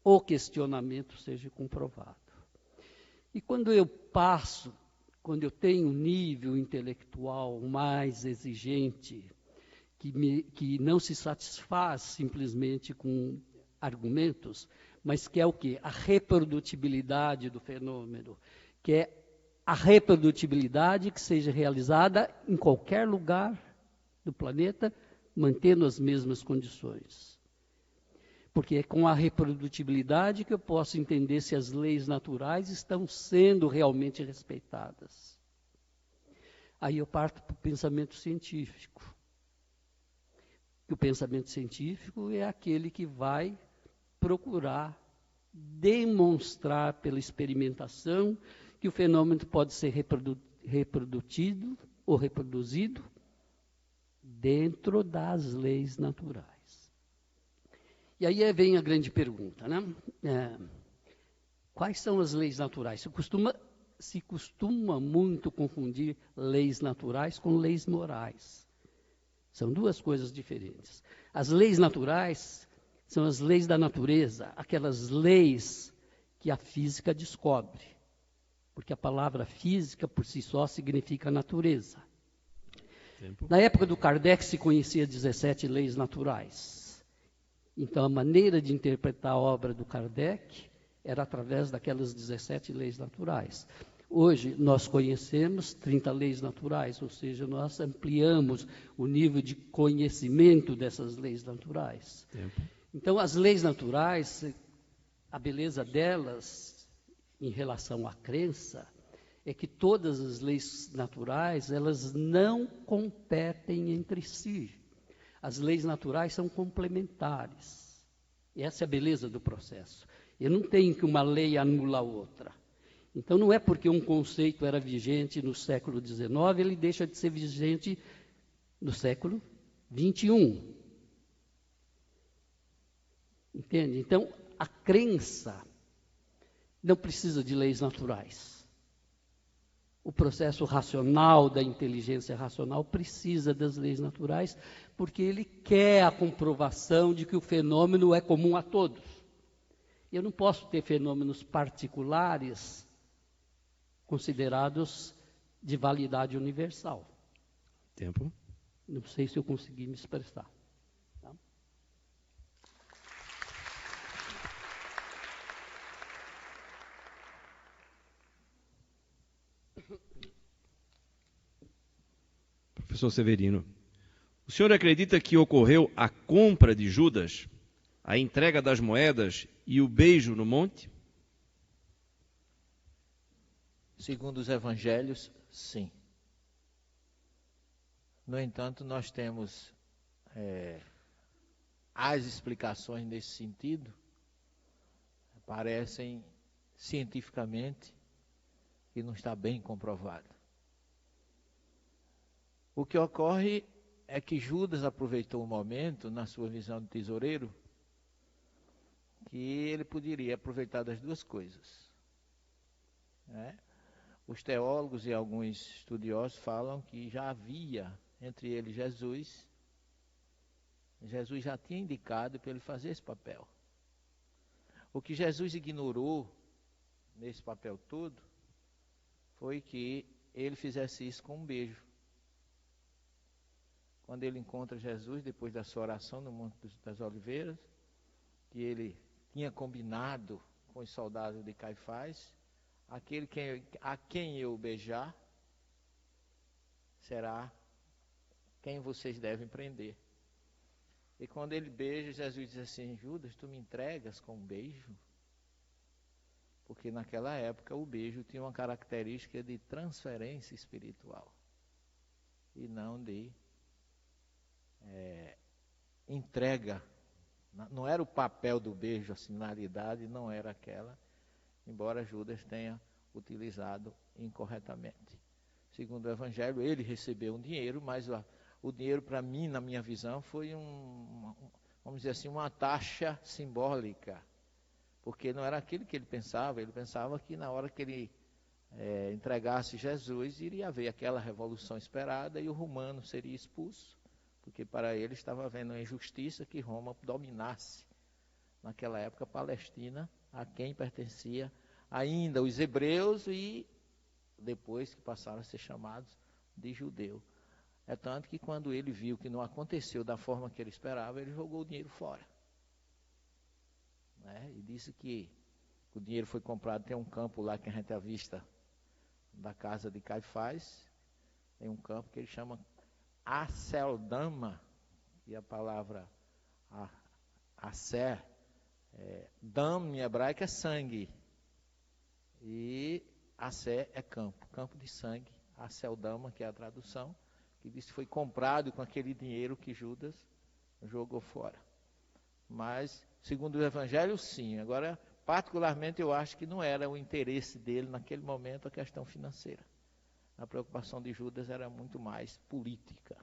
o questionamento seja comprovado. E quando eu tenho um nível intelectual mais exigente, que não se satisfaz simplesmente com argumentos, mas que é o quê? A reprodutibilidade do fenômeno, que é a reprodutibilidade que seja realizada em qualquer lugar do planeta, mantendo as mesmas condições. Porque é com a reprodutibilidade que eu posso entender se as leis naturais estão sendo realmente respeitadas. Aí eu parto para o pensamento científico. O pensamento científico é aquele que vai procurar demonstrar pela experimentação que o fenômeno pode ser reproduzido ou reproduzido dentro das leis naturais. E aí vem a grande pergunta, né? Quais são as leis naturais? Se costuma muito confundir leis naturais com leis morais. São duas coisas diferentes. As leis naturais são as leis da natureza, aquelas leis que a física descobre. Porque a palavra física, por si só, significa natureza. Na época do Kardec, se conhecia 17 leis naturais. Então, a maneira de interpretar a obra do Kardec era através daquelas 17 leis naturais. Hoje, nós conhecemos 30 leis naturais, ou seja, nós ampliamos o nível de conhecimento dessas leis naturais. Então, as leis naturais, a beleza delas, em relação à crença, é que todas as leis naturais, elas não competem entre si. As leis naturais são complementares. E essa é a beleza do processo. Eu não tenho que uma lei anula a outra. Então, não é porque um conceito era vigente no século XIX, ele deixa de ser vigente no século XXI. Entende? Então, a crença não precisa de leis naturais. O processo racional da inteligência racional precisa das leis naturais, porque ele quer a comprovação de que o fenômeno é comum a todos. Eu não posso ter fenômenos particulares considerados de validade universal. Tempo. Não sei se eu consegui me expressar. Tá? Professor Severino, o senhor acredita que ocorreu a compra de Judas, a entrega das moedas e o beijo no monte? Segundo os evangelhos, sim. No entanto, nós temos as explicações nesse sentido, parecem cientificamente que não está bem comprovado. O que ocorre é que Judas aproveitou um momento, na sua visão de tesoureiro, que ele poderia aproveitar das duas coisas. Os teólogos e alguns estudiosos falam que já havia entre eles Jesus já tinha indicado para ele fazer esse papel. O que Jesus ignorou nesse papel todo foi que ele fizesse isso com um beijo. Quando ele encontra Jesus, depois da sua oração no Monte das Oliveiras, que ele tinha combinado com os soldados de Caifás, aquele a quem eu beijar, será quem vocês devem prender. E quando ele beija, Jesus diz assim: Judas, tu me entregas com um beijo? Porque naquela época o beijo tinha uma característica de transferência espiritual e não de entrega. Não era o papel do beijo, a finalidade não era aquela, embora Judas tenha utilizado incorretamente. Segundo o Evangelho, ele recebeu um dinheiro, mas o dinheiro, para mim, na minha visão, foi vamos dizer assim, uma taxa simbólica, porque não era aquilo que ele pensava que na hora que ele entregasse Jesus, iria haver aquela revolução esperada e o romano seria expulso, porque para ele estava havendo uma injustiça que Roma dominasse, naquela época, a Palestina, a quem pertencia ainda os hebreus e depois que passaram a ser chamados de judeu. É tanto que quando ele viu que não aconteceu da forma que ele esperava, ele jogou o dinheiro fora. E disse que o dinheiro foi comprado, tem um campo lá que a gente avista da casa de Caifás, tem um campo que ele chama Aceldama, e a palavra Acer, dam em hebraico é sangue, e Acer é campo de sangue, Aceldama, que é a tradução, que diz que foi comprado com aquele dinheiro que Judas jogou fora. Mas, segundo o Evangelho, sim. Agora, particularmente, eu acho que não era o interesse dele naquele momento a questão financeira. A preocupação de Judas era muito mais política.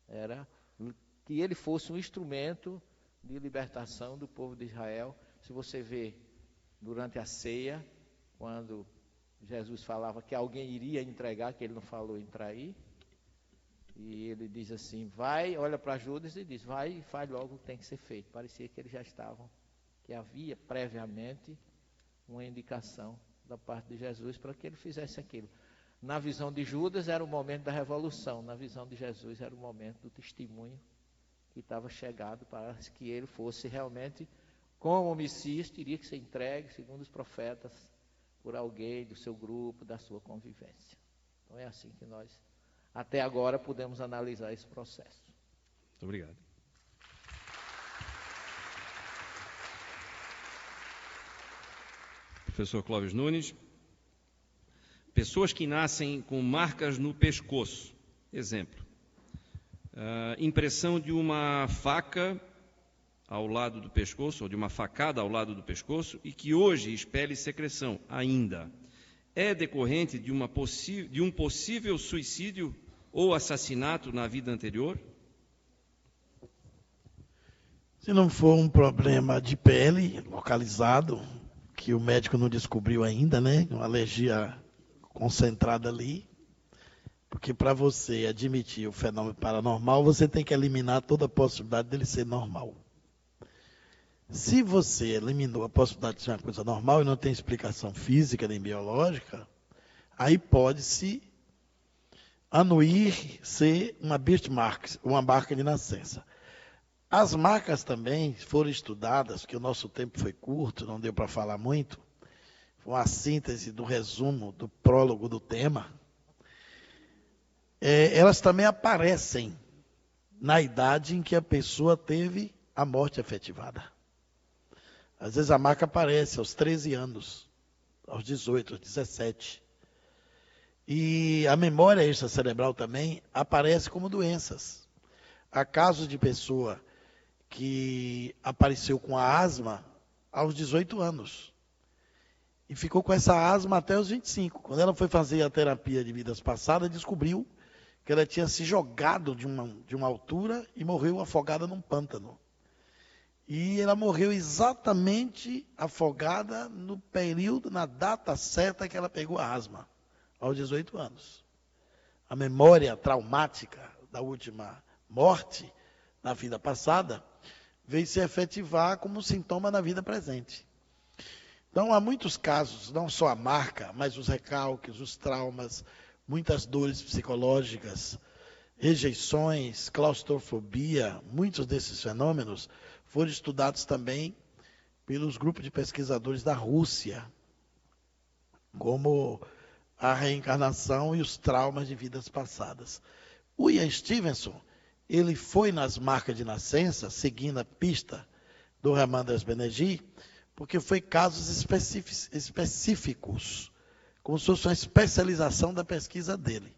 Era que ele fosse um instrumento de libertação do povo de Israel. Se você vê durante a ceia, quando Jesus falava que alguém iria entregar, que ele não falou em trair, e ele diz assim, vai, olha para Judas e diz, vai e faz logo o que tem que ser feito. Parecia que eles já estavam, que havia previamente uma indicação da parte de Jesus para que ele fizesse aquilo. Na visão de Judas era o momento da revolução, na visão de Jesus era o momento do testemunho que estava chegado para que ele fosse realmente, como Messias, teria que ser entregue, segundo os profetas, por alguém do seu grupo, da sua convivência. Então é assim que nós, até agora, podemos analisar esse processo. Muito obrigado. Professor Clóvis Nunes. Pessoas que nascem com marcas no pescoço. Exemplo. Impressão de uma faca ao lado do pescoço, ou de uma facada ao lado do pescoço, e que hoje expele secreção ainda. É decorrente de um possível suicídio ou assassinato na vida anterior? Se não for um problema de pele localizado, que o médico não descobriu ainda, né? Uma alergia concentrada ali. Porque para você admitir o fenômeno paranormal, você tem que eliminar toda a possibilidade dele ser normal. Se você eliminou a possibilidade de ser uma coisa normal e não tem explicação física nem biológica, aí pode-se anuir ser uma birthmark, uma marca de nascença. As marcas também foram estudadas, porque o nosso tempo foi curto, não deu para falar muito, foi uma síntese do resumo, do prólogo do tema. Elas também aparecem na idade em que a pessoa teve a morte efetivada. Às vezes a marca aparece aos 13 anos, aos 18, aos 17. E a memória extracerebral também aparece como doenças. Há casos de pessoa que apareceu com a asma aos 18 anos. e ficou com essa asma até os 25. Quando ela foi fazer a terapia de vidas passadas, descobriu que ela tinha se jogado de uma altura e morreu afogada num pântano. E ela morreu exatamente afogada no período, na data certa que ela pegou a asma, aos 18 anos. A memória traumática da última morte, na vida passada, veio se efetivar como sintoma na vida presente. Então, há muitos casos, não só a marca, mas os recalques, os traumas, muitas dores psicológicas, rejeições, claustrofobia, muitos desses fenômenos foram estudados também pelos grupos de pesquisadores da Rússia, como a reencarnação e os traumas de vidas passadas. O Ian Stevenson, ele foi nas marcas de nascença, seguindo a pista do Ramandras Banerjee, porque foi casos específicos, como se fosse uma especialização da pesquisa dele.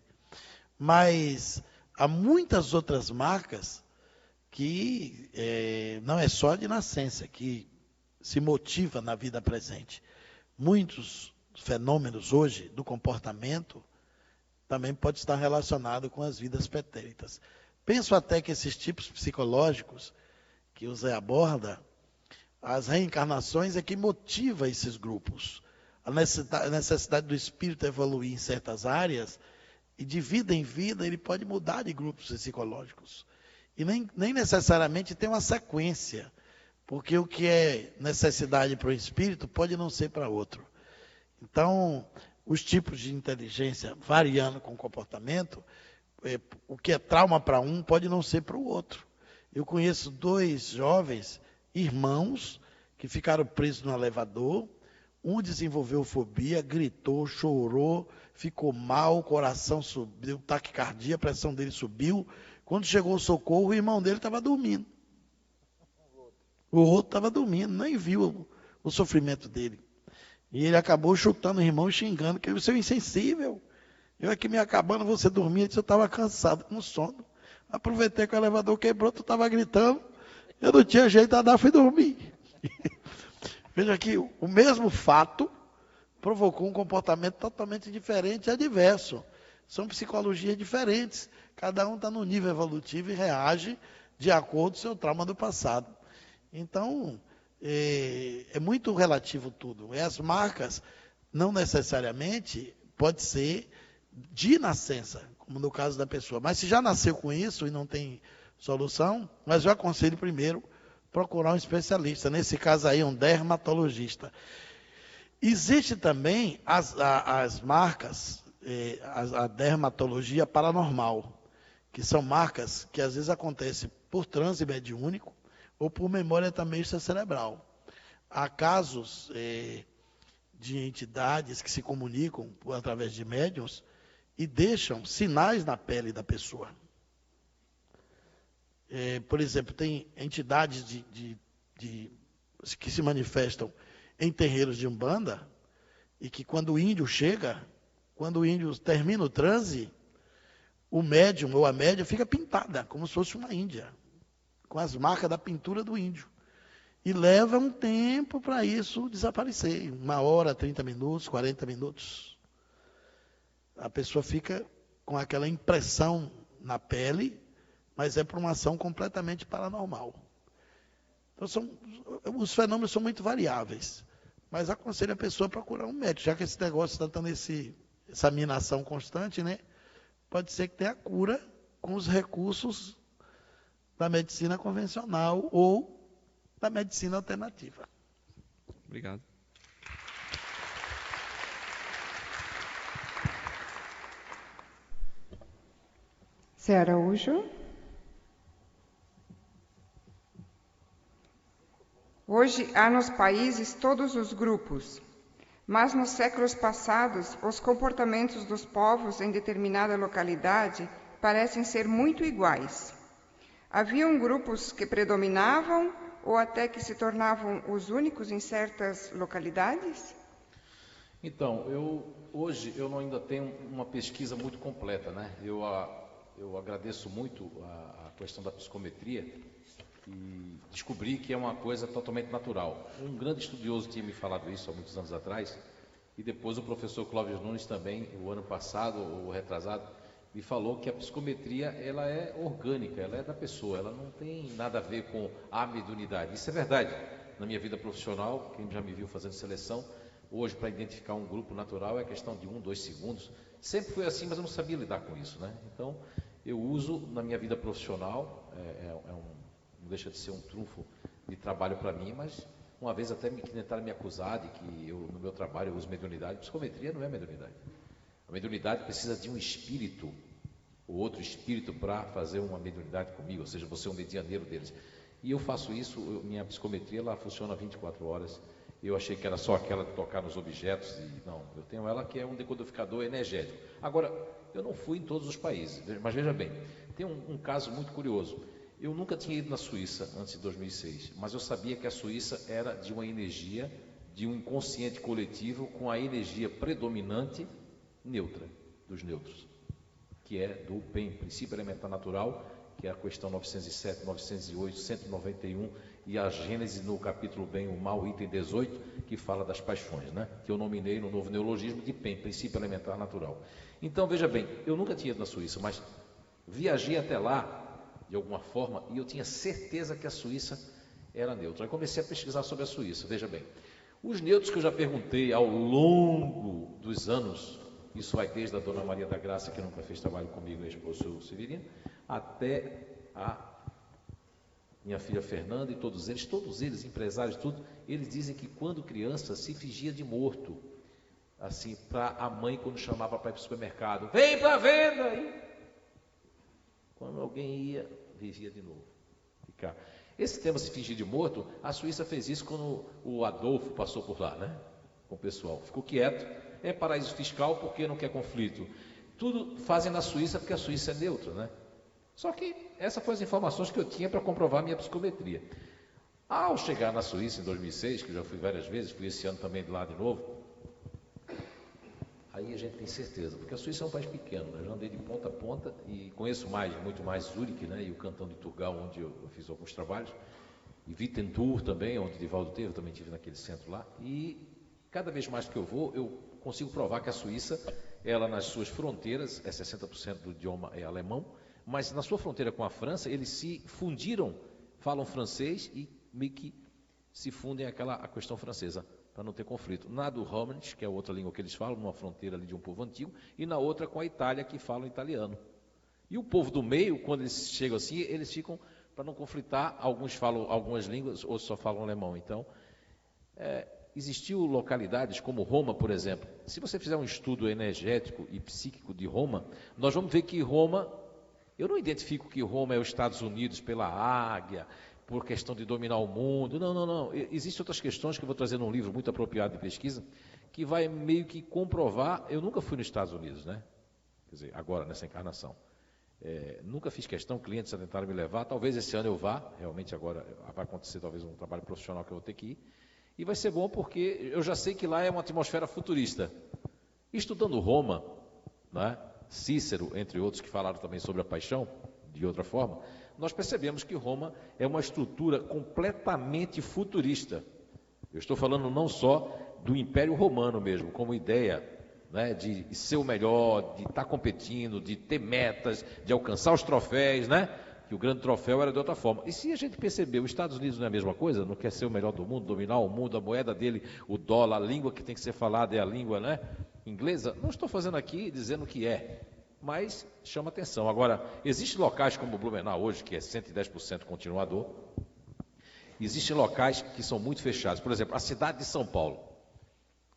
Mas há muitas outras marcas que não é só de nascença, que se motiva na vida presente. Muitos fenômenos hoje do comportamento também pode estar relacionado com as vidas pretéritas. Penso até que esses tipos psicológicos que o Zé aborda, as reencarnações é que motiva esses grupos. A necessidade do espírito evoluir em certas áreas, e de vida em vida ele pode mudar de grupos psicológicos. E nem necessariamente tem uma sequência, porque o que é necessidade para um espírito pode não ser para outro. Então, os tipos de inteligência variando com o comportamento, o que é trauma para um pode não ser para o outro. Eu conheço 2 jovens irmãos que ficaram presos no elevador. Um desenvolveu fobia, gritou, chorou, ficou mal, o coração subiu, taquicardia, a pressão dele subiu. Quando chegou o socorro, o irmão dele estava dormindo. O outro estava dormindo, nem viu o sofrimento dele. E ele acabou chutando o irmão e xingando, que você é insensível. Eu aqui me acabando, você dormia, eu estava cansado, com sono. Aproveitei que o elevador quebrou, tu estava gritando, eu não tinha jeito de dar, fui dormir. Veja que o mesmo fato provocou um comportamento totalmente diferente e adverso. São psicologias diferentes. Cada um está no nível evolutivo e reage de acordo com o seu trauma do passado. Então, é muito relativo tudo. E as marcas, não necessariamente, pode ser de nascença, como no caso da pessoa. Mas se já nasceu com isso e não tem solução, mas eu aconselho primeiro procurar um especialista. Nesse caso aí, um dermatologista. Existe também as marcas, a dermatologia paranormal, que são marcas que às vezes acontecem por transe mediúnico ou por memória também extracerebral. Há casos de entidades que se comunicam através de médiuns e deixam sinais na pele da pessoa. Por exemplo, tem entidades que se manifestam em terreiros de Umbanda e que quando o índio chega, quando o índio termina o transe, o médium ou a média fica pintada, como se fosse uma índia, com as marcas da pintura do índio. E leva um tempo para isso desaparecer, 1 hora, 30 minutos, 40 minutos. A pessoa fica com aquela impressão na pele, mas é por uma ação completamente paranormal. Então, os fenômenos são muito variáveis, mas aconselho a pessoa a procurar um médico, já que esse negócio está dando essa minação constante, né? Pode ser que tenha cura com os recursos da medicina convencional ou da medicina alternativa. Obrigado. Zé Araújo. Hoje há nos países todos os grupos, mas nos séculos passados os comportamentos dos povos em determinada localidade parecem ser muito iguais. Haviam grupos que predominavam ou até que se tornavam os únicos em certas localidades? Então, hoje eu ainda tenho uma pesquisa muito completa, né? Eu agradeço muito a questão da psicometria e descobri que é uma coisa totalmente natural. Um grande estudioso tinha me falado isso há muitos anos atrás, E depois o professor Clóvis Nunes também, o ano passado, ou retrasado, me falou que a psicometria ela é orgânica, ela é da pessoa, ela não tem nada a ver com a mediunidade. Isso é verdade. Na minha vida profissional, quem já me viu fazendo seleção, hoje para identificar um grupo natural é questão de 1, 2 segundos. Sempre foi assim, mas eu não sabia lidar com isso, né? Então, eu uso na minha vida profissional, não deixa de ser um trunfo de trabalho para mim, mas uma vez até tentaram me acusar de que eu, no meu trabalho, eu uso mediunidade. Psicometria não é mediunidade. A mediunidade precisa de um espírito, ou outro espírito, para fazer uma mediunidade comigo, ou seja, você é um medianeiro deles. E eu faço isso, minha psicometria, ela funciona 24 horas. Eu achei que era só aquela de tocar nos objetos, e não, eu tenho ela que é um decodificador energético. Agora, eu não fui em todos os países, mas veja bem, tem um caso muito curioso. Eu nunca tinha ido na Suíça antes de 2006, mas eu sabia que a Suíça era de uma energia, de um inconsciente coletivo com a energia predominante neutra, dos neutros, que é do PEN, Princípio Elementar Natural, que é a questão 907, 908, 191 e a Gênese no capítulo Bem, o Mal, item 18, que fala das paixões, né? Que eu nominei no novo neologismo de PEN, Princípio Elementar Natural. Então, veja bem, eu nunca tinha ido na Suíça, mas viajei até lá, de alguma forma, e eu tinha certeza que a Suíça era neutra. Aí comecei a pesquisar sobre a Suíça, veja bem. Os neutros que eu já perguntei ao longo dos anos, isso vai desde a Dona Maria da Graça, que nunca fez trabalho comigo, a esposa do Severino, até a minha filha Fernanda e todos eles, empresários, tudo, eles dizem que quando criança se fingia de morto, assim, para a mãe quando chamava para ir para o supermercado, vem para a venda! E quando alguém ia, vivia de novo. Ficar. Esse tema se fingir de morto, a Suíça fez isso quando o Adolfo passou por lá, né? Com o pessoal. Ficou quieto, é paraíso fiscal porque não quer conflito. Tudo fazem na Suíça porque a Suíça é neutra, né? Só que essas foram as informações que eu tinha para comprovar a minha psicometria. Ao chegar na Suíça em 2006, que eu já fui várias vezes, fui esse ano também de lá de novo, aí a gente tem certeza, porque a Suíça é um país pequeno, né? Eu já andei de ponta a ponta e conheço muito mais Zurique, né? E o cantão de Turgal, onde eu fiz alguns trabalhos, e Wittenthur também, onde Divaldo teve, eu também estive naquele centro lá, e cada vez mais que eu vou, eu consigo provar que a Suíça, ela nas suas fronteiras, 60% do idioma é alemão, mas na sua fronteira com a França, eles se fundiram, falam francês e meio que se fundem a questão francesa, para não ter conflito. Na do Romansh, que é outra língua que eles falam, numa fronteira ali de um povo antigo, e na outra com a Itália, que falam italiano. E o povo do meio, quando eles chegam assim, eles ficam, para não conflitar, alguns falam algumas línguas, outros só falam alemão. Então, existiu localidades como Roma, por exemplo. Se você fizer um estudo energético e psíquico de Roma, nós vamos ver que Roma, eu não identifico que Roma é os Estados Unidos pela águia, por questão de dominar o mundo. Não. Existem outras questões que eu vou trazer num livro muito apropriado de pesquisa, que vai meio que comprovar. Eu nunca fui nos Estados Unidos, né? Quer dizer, agora, nessa encarnação. Nunca fiz questão, clientes já tentaram me levar. Talvez esse ano eu vá, realmente agora vai acontecer talvez um trabalho profissional que eu vou ter que ir. E vai ser bom porque eu já sei que lá é uma atmosfera futurista. Estudando Roma, né? Cícero, entre outros que falaram também sobre a paixão, de outra forma, nós percebemos que Roma é uma estrutura completamente futurista. Eu estou falando não só do Império Romano mesmo, como ideia, né, de ser o melhor, de estar competindo, de ter metas, de alcançar os troféus, né? Que o grande troféu era de outra forma. E se a gente perceber, os Estados Unidos não é a mesma coisa, não quer ser o melhor do mundo, dominar o mundo, a moeda dele, o dólar, a língua que tem que ser falada é a língua, né, inglesa. Não estou fazendo aqui dizendo que é, mas chama atenção. Agora, existem locais como Blumenau hoje, que é 110% continuador. Existem locais que são muito fechados. Por exemplo, a cidade de São Paulo.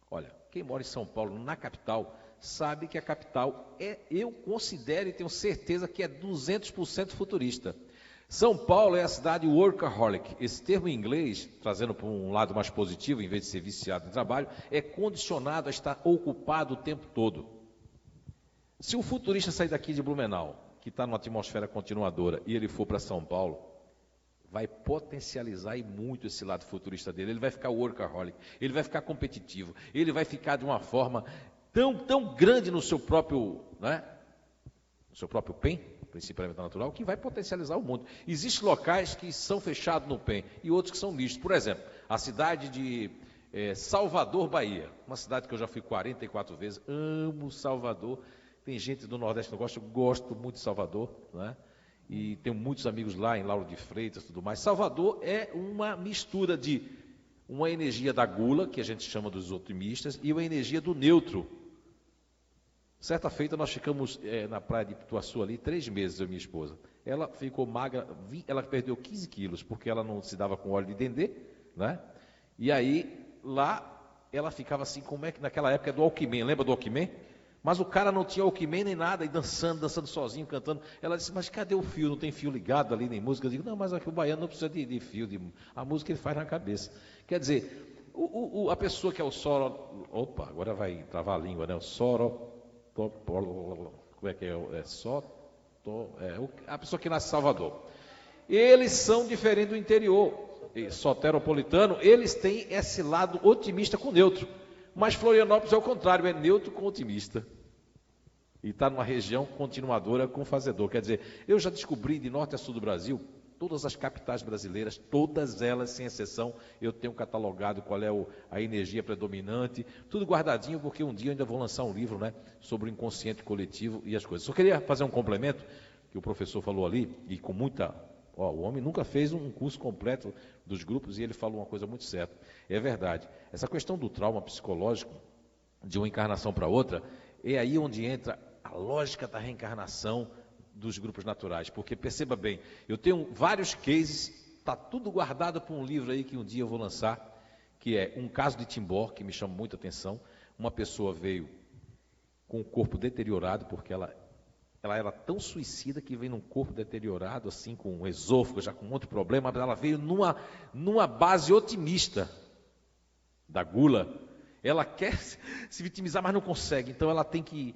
Olha, quem mora em São Paulo, na capital, sabe que a capital eu considero e tenho certeza que é 200% futurista. São Paulo é a cidade workaholic. Esse termo em inglês, trazendo para um lado mais positivo, em vez de ser viciado em trabalho, é condicionado a estar ocupado o tempo todo. Se o futurista sair daqui de Blumenau, que está numa atmosfera continuadora, e ele for para São Paulo, vai potencializar e muito esse lado futurista dele. Ele vai ficar workaholic, ele vai ficar competitivo, ele vai ficar de uma forma tão grande no seu próprio, né, no seu próprio PEN, princípio elementar natural, que vai potencializar o mundo. Existem locais que são fechados no PEN e outros que são mistos. Por exemplo, a cidade de Salvador, Bahia, uma cidade que eu já fui 44 vezes, amo Salvador. Tem gente do Nordeste que não gosta, eu gosto muito de Salvador, né? E tenho muitos amigos lá em Lauro de Freitas e tudo mais. Salvador é uma mistura de uma energia da gula, que a gente chama dos otimistas, e uma energia do neutro. Certa feita nós ficamos na praia de Pituaçu ali 3 meses, eu e minha esposa. Ela ficou magra, ela perdeu 15 quilos, porque ela não se dava com óleo de dendê, né? E aí, lá, ela ficava assim, como é que naquela época do Walkman, lembra do Walkman? Mas o cara não tinha Walkman nem nada, e dançando sozinho, cantando. Ela disse, mas cadê o fio? Não tem fio ligado ali, nem música. Eu digo, não, mas aqui o baiano não precisa de fio, a música ele faz na cabeça. Quer dizer, a pessoa que é o soro... Opa, agora vai travar a língua, né? O soro... Como é que é? A pessoa que nasce em Salvador. Eles são diferentes do interior. Soteropolitano, eles têm esse lado otimista com neutro. Mas Florianópolis é o contrário, é neutro com otimista. E está numa região continuadora com fazedor. Quer dizer, eu já descobri de norte a sul do Brasil, todas as capitais brasileiras, todas elas, sem exceção, eu tenho catalogado qual é a energia predominante, tudo guardadinho, porque um dia eu ainda vou lançar um livro, né, sobre o inconsciente coletivo e as coisas. Só queria fazer um complemento, que o professor falou ali, e com muita... o homem nunca fez um curso completo dos grupos e ele falou uma coisa muito certa. É verdade. Essa questão do trauma psicológico, de uma encarnação para outra, é aí onde entra a lógica da reencarnação dos grupos naturais. Porque, perceba bem, eu tenho vários cases, está tudo guardado por um livro aí que um dia eu vou lançar, que é um caso de Timbó, que me chama muita atenção. Uma pessoa veio com o corpo deteriorado, porque ela era tão suicida que veio num corpo deteriorado, assim, com um esôfago, já com um outro problema, mas ela veio numa base otimista da gula. Ela quer se vitimizar, mas não consegue, então ela tem que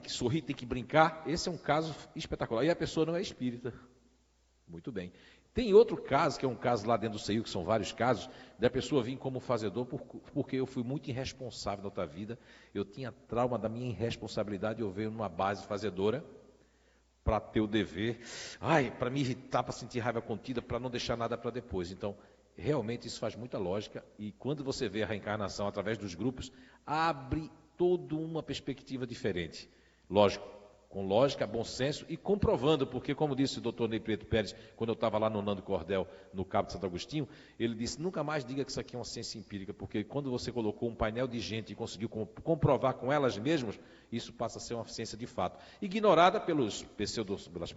sorrir, tem que brincar. Esse é um caso espetacular. E a pessoa não é espírita. Muito bem. Tem outro caso, que é um caso lá dentro do CEIU, que são vários casos, da pessoa vir como fazedor, porque eu fui muito irresponsável na outra vida, eu tinha trauma da minha irresponsabilidade, eu veio numa base fazedora, para ter o dever, para me irritar, para sentir raiva contida, para não deixar nada para depois. Então, realmente isso faz muita lógica, e quando você vê a reencarnação através dos grupos, abre toda uma perspectiva diferente. Lógico, com lógica, bom senso e comprovando, porque como disse o doutor Ney Preto Pérez, quando eu estava lá no Nando Cordel, no Cabo de Santo Agostinho, ele disse, nunca mais diga que isso aqui é uma ciência empírica, porque quando você colocou um painel de gente e conseguiu comprovar com elas mesmas, isso passa a ser uma ciência de fato. Ignorada pelas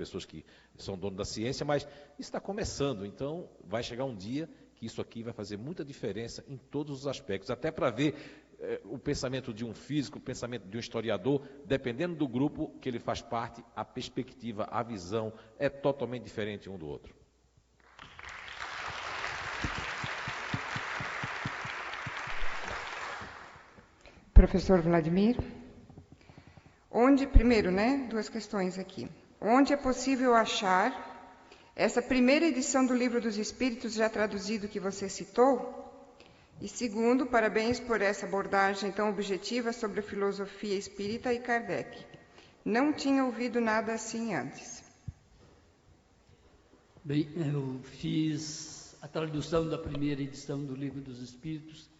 pessoas que são donos da ciência, mas está começando, então vai chegar um dia que isso aqui vai fazer muita diferença em todos os aspectos, até para ver o pensamento de um físico, o pensamento de um historiador, dependendo do grupo que ele faz parte, a perspectiva, a visão é totalmente diferente um do outro. Professor Vladimir, primeiro, duas questões aqui. Onde é possível achar essa primeira edição do Livro dos Espíritos já traduzido que você citou? E segundo, parabéns por essa abordagem tão objetiva sobre a filosofia espírita e Kardec. Não tinha ouvido nada assim antes. Bem, eu fiz a tradução da primeira edição do Livro dos Espíritos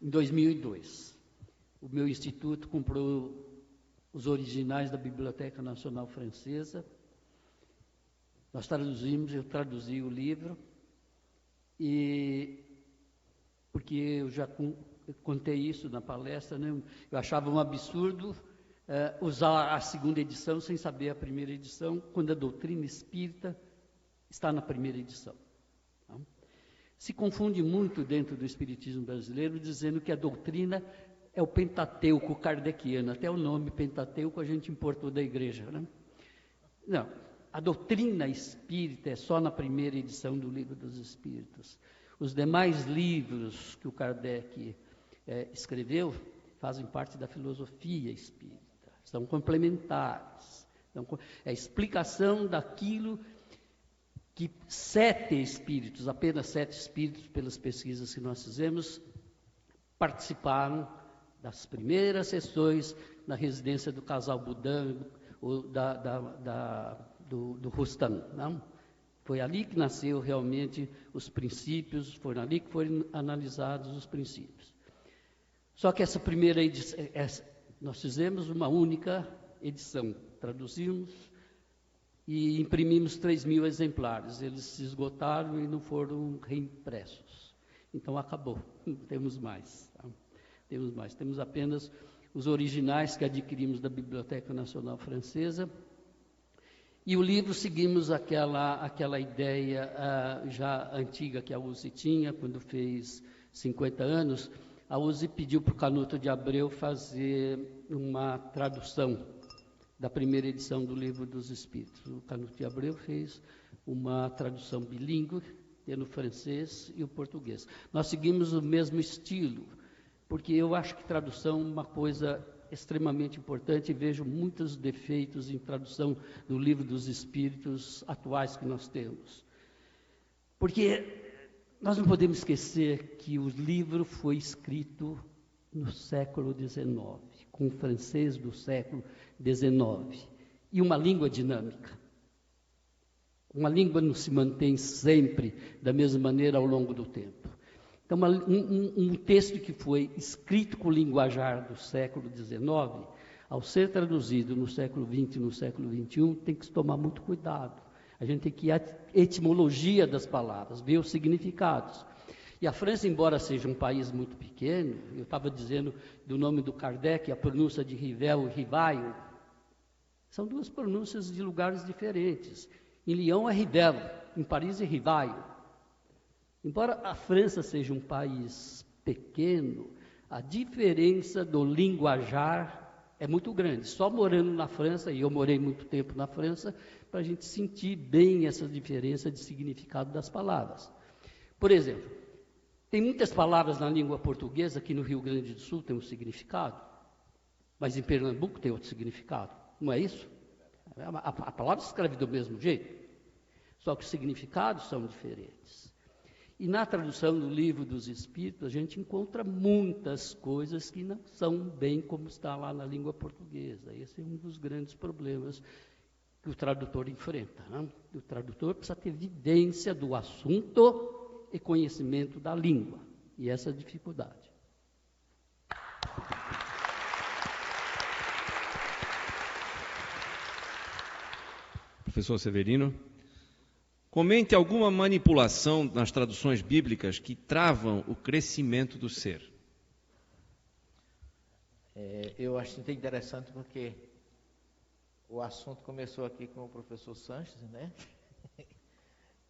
em 2002. O meu instituto comprou os originais da Biblioteca Nacional Francesa. Nós traduzimos, eu traduzi o livro porque eu já contei isso na palestra, né? Eu achava um absurdo usar a segunda edição sem saber a primeira edição, quando a doutrina espírita está na primeira edição. Tá? Se confunde muito dentro do espiritismo brasileiro, dizendo que a doutrina é o Pentateuco kardeciano, até o nome Pentateuco a gente importou da igreja. Né? Não, a doutrina espírita é só na primeira edição do Livro dos Espíritos. Os demais livros que o Kardec escreveu fazem parte da filosofia espírita, são complementares. Então, é a explicação daquilo que apenas 7 espíritos, pelas pesquisas que nós fizemos, participaram das primeiras sessões na residência do casal Budan, do Rustam, não? Foi ali que nasceu realmente os princípios, foi ali que foram analisados os princípios. Só que essa primeira edição, nós fizemos uma única edição, traduzimos e imprimimos 3.000 exemplares. Eles se esgotaram e não foram reimpressos. Então acabou, não temos mais. Tá? Temos apenas os originais que adquirimos da Biblioteca Nacional Francesa. E o livro, seguimos aquela ideia já antiga que a USE tinha, quando fez 50 anos. A USE pediu para o Canuto de Abreu fazer uma tradução da primeira edição do Livro dos Espíritos. O Canuto de Abreu fez uma tradução bilíngue, no francês e o português. Nós seguimos o mesmo estilo, porque eu acho que tradução é uma coisa extremamente importante e vejo muitos defeitos em tradução do Livro dos Espíritos atuais que nós temos. Porque nós não podemos esquecer que o livro foi escrito no século XIX, com o francês do século XIX, e uma língua dinâmica. Uma língua não se mantém sempre da mesma maneira ao longo do tempo. Então, um texto que foi escrito com o linguajar do século XIX, ao ser traduzido no século XX e no século XXI, tem que se tomar muito cuidado. A gente tem que ir à etimologia das palavras, ver os significados. E a França, embora seja um país muito pequeno, eu estava dizendo do nome do Kardec, a pronúncia de Rivel e Rivaio, são duas pronúncias de lugares diferentes. Em Lyon é Rivel, em Paris é Rivaio. Embora a França seja um país pequeno, a diferença do linguajar é muito grande. Só morando na França, e eu morei muito tempo na França, para a gente sentir bem essa diferença de significado das palavras. Por exemplo, tem muitas palavras na língua portuguesa que no Rio Grande do Sul tem um significado, mas em Pernambuco tem outro significado. Não é isso? A palavra se escreve do mesmo jeito, só que os significados são diferentes. E na tradução do Livro dos Espíritos, a gente encontra muitas coisas que não são bem como está lá na língua portuguesa. Esse é um dos grandes problemas que o tradutor enfrenta. Né? O tradutor precisa ter vivência do assunto e conhecimento da língua. E essa é a dificuldade. Professor Severino, comente alguma manipulação nas traduções bíblicas que travam o crescimento do ser. Eu acho interessante porque o assunto começou aqui com o professor Sanches, né?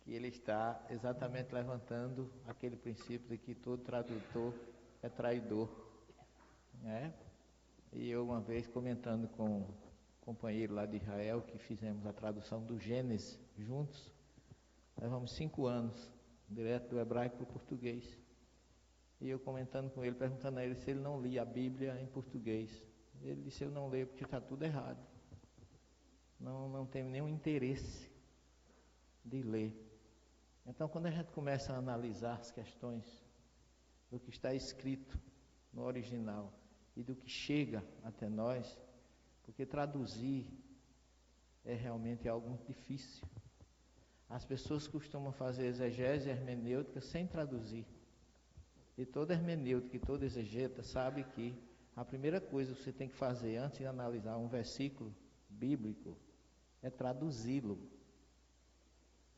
Que ele está exatamente levantando aquele princípio de que todo tradutor é traidor, né? E eu uma vez comentando com um companheiro lá de Israel, que fizemos a tradução do Gênesis juntos, levamos 5 anos, direto do hebraico para o português. E eu comentando com ele, perguntando a ele se ele não lia a Bíblia em português. Ele disse, eu não leio porque está tudo errado. Não tenho nenhum interesse de ler. Então, quando a gente começa a analisar as questões do que está escrito no original e do que chega até nós, porque traduzir é realmente algo muito difícil. As pessoas costumam fazer exegese e hermenêutica sem traduzir. E toda hermenêutica e toda exegeta sabe que a primeira coisa que você tem que fazer antes de analisar um versículo bíblico é traduzi-lo.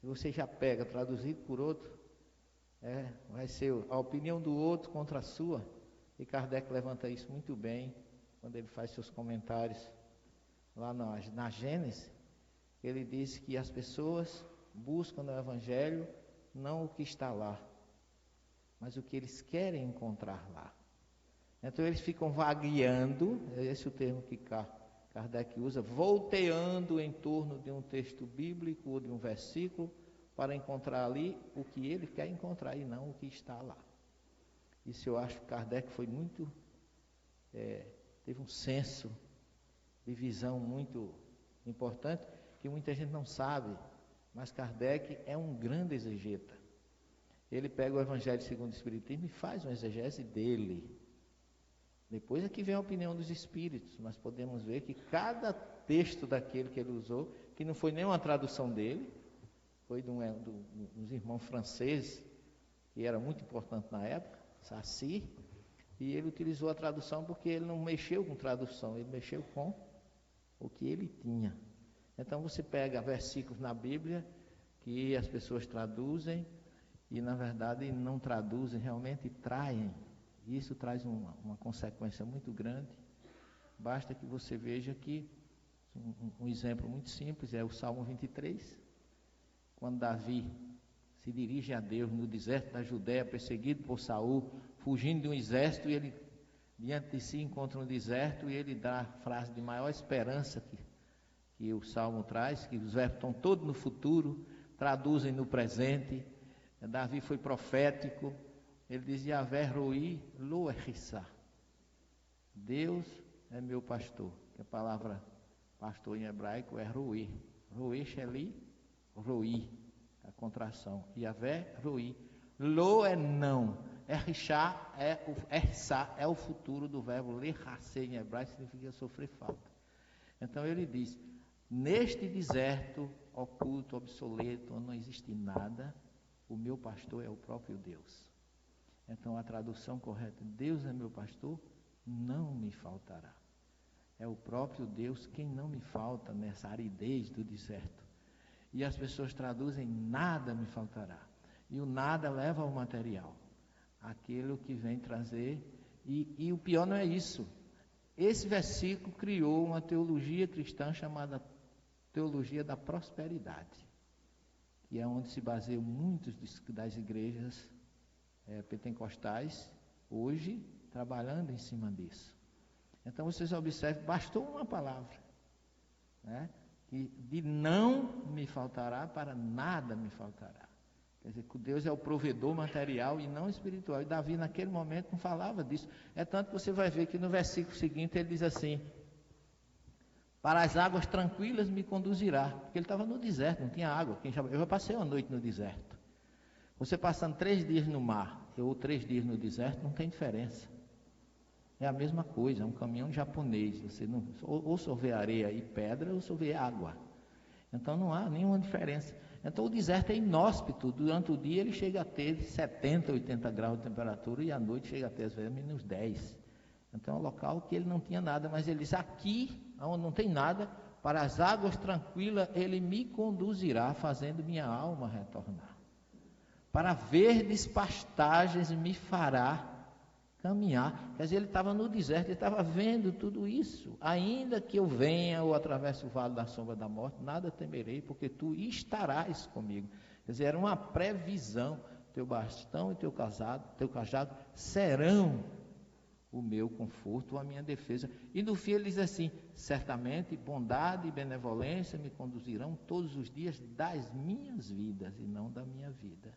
Se você já pega traduzido por outro, vai ser a opinião do outro contra a sua. E Kardec levanta isso muito bem quando ele faz seus comentários lá na Gênesis. Ele diz que as pessoas buscam no Evangelho não o que está lá, mas o que eles querem encontrar lá. Então eles ficam vagueando, esse é o termo que Kardec usa, volteando em torno de um texto bíblico ou de um versículo para encontrar ali o que ele quer encontrar e não o que está lá. Isso eu acho que Kardec foi muito, teve um senso de visão muito importante, que muita gente não sabe, mas Kardec é um grande exegeta. Ele pega o Evangelho segundo o Espiritismo e faz uma exegese dele. Depois é que vem a opinião dos espíritos, mas podemos ver que cada texto daquele que ele usou, que não foi nenhuma tradução dele, foi de uns irmãos franceses, que era muito importante na época, Saci, E ele utilizou a tradução porque ele não mexeu com tradução, ele mexeu com o que ele tinha. Então você pega versículos na Bíblia que as pessoas traduzem e na verdade não traduzem, realmente traem. Isso traz uma consequência muito grande. Basta que você veja que um exemplo muito simples é o Salmo 23, quando Davi se dirige a Deus no deserto da Judéia, perseguido por Saul, fugindo de um exército, e ele diante de si encontra um deserto, e ele dá a frase de maior esperança que o Salmo traz, que os verbos estão todos no futuro, traduzem no presente. Davi foi profético, ele diz: Yahvé roi lo echissá. Deus é meu pastor, que a palavra pastor em hebraico é roi. Roi sheli, roi, a contração. Yahvé roi. Lo é não. Echissá é o futuro do verbo lechassé em hebraico, significa sofrer falta. Então ele diz: neste deserto oculto, obsoleto, onde não existe nada, o meu pastor é o próprio Deus. Então a tradução correta: Deus é meu pastor, não me faltará. É o próprio Deus quem não me falta nessa aridez do deserto. E as pessoas traduzem: nada me faltará. E o nada leva ao material, aquilo que vem trazer. E o pior não é isso. Esse versículo criou uma teologia cristã chamada teologia da prosperidade, que é onde se baseiam muitos das igrejas pentecostais hoje, trabalhando em cima disso. Então vocês observem, bastou uma palavra, né? Que de não me faltará para nada me faltará. Quer dizer, que Deus é o provedor material e não espiritual. E Davi naquele momento não falava disso. É tanto que você vai ver que no versículo seguinte ele diz assim: para as águas tranquilas me conduzirá. Porque ele estava no deserto, não tinha água. Eu já passei uma noite no deserto. Você passando 3 dias no mar ou 3 dias no deserto, não tem diferença. É a mesma coisa, é um caminhão japonês. Você não, ou só vê areia e pedra, ou só vê água. Então não há nenhuma diferença. Então o deserto é inóspito. Durante o dia ele chega a ter 70, 80 graus de temperatura e à noite chega a ter às vezes menos 10. Então é um local que ele não tinha nada, mas ele diz: aqui, onde não tem nada, para as águas tranquilas ele me conduzirá, fazendo minha alma retornar. Para verdes pastagens me fará caminhar. Quer dizer, ele estava no deserto, ele estava vendo tudo isso. Ainda que eu venha ou atravesse o vale da sombra da morte, nada temerei, porque tu estarás comigo. Quer dizer, era uma previsão. Teu bastão e teu cajado serão o meu conforto, a minha defesa. E no fim ele diz assim: certamente bondade e benevolência me conduzirão todos os dias das minhas vidas, e não da minha vida.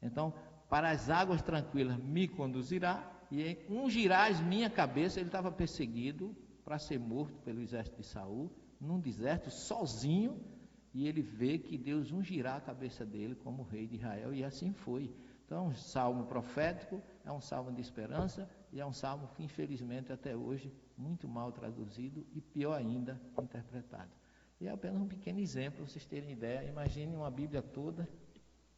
Então, para as águas tranquilas me conduzirá, e ungirás minha cabeça. Ele estava perseguido para ser morto pelo exército de Saul, num deserto, sozinho, e ele vê que Deus ungirá a cabeça dele como rei de Israel, e assim foi. Então, é um salmo profético, é um salmo de esperança, e é um salmo que, infelizmente, até hoje, muito mal traduzido e, pior ainda, interpretado. E é apenas um pequeno exemplo, para vocês terem ideia. Imagine uma Bíblia toda,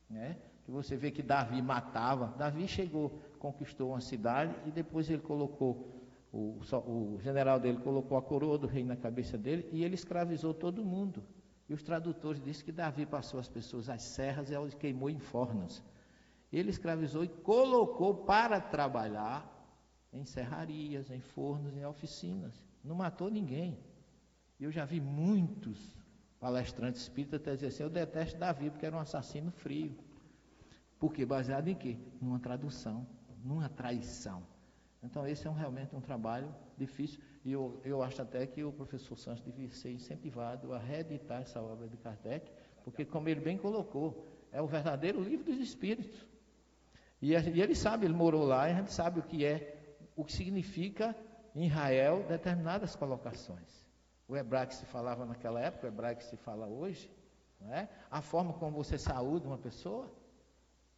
né? Que você vê que Davi matava. Davi chegou, conquistou uma cidade, e depois ele colocou, o general dele colocou a coroa do rei na cabeça dele, e ele escravizou todo mundo. E os tradutores dizem que Davi passou as pessoas às serras e os queimou em fornos. Ele escravizou e colocou para trabalhar em serrarias, em fornos, em oficinas. Não matou ninguém. Eu já vi muitos palestrantes espíritas até dizer assim: eu detesto Davi porque era um assassino frio. Porque baseado em quê? Numa tradução, numa traição. Então esse é realmente um trabalho difícil, e eu acho até que o professor Santos devia ser incentivado a reeditar essa obra de Kardec, porque, como ele bem colocou, é o verdadeiro livro dos Espíritos. E ele sabe, ele morou lá, e a gente sabe o que significa em Israel determinadas colocações. O hebraico que se falava naquela época, o hebraico que se fala hoje, não é? A forma como você saúda uma pessoa.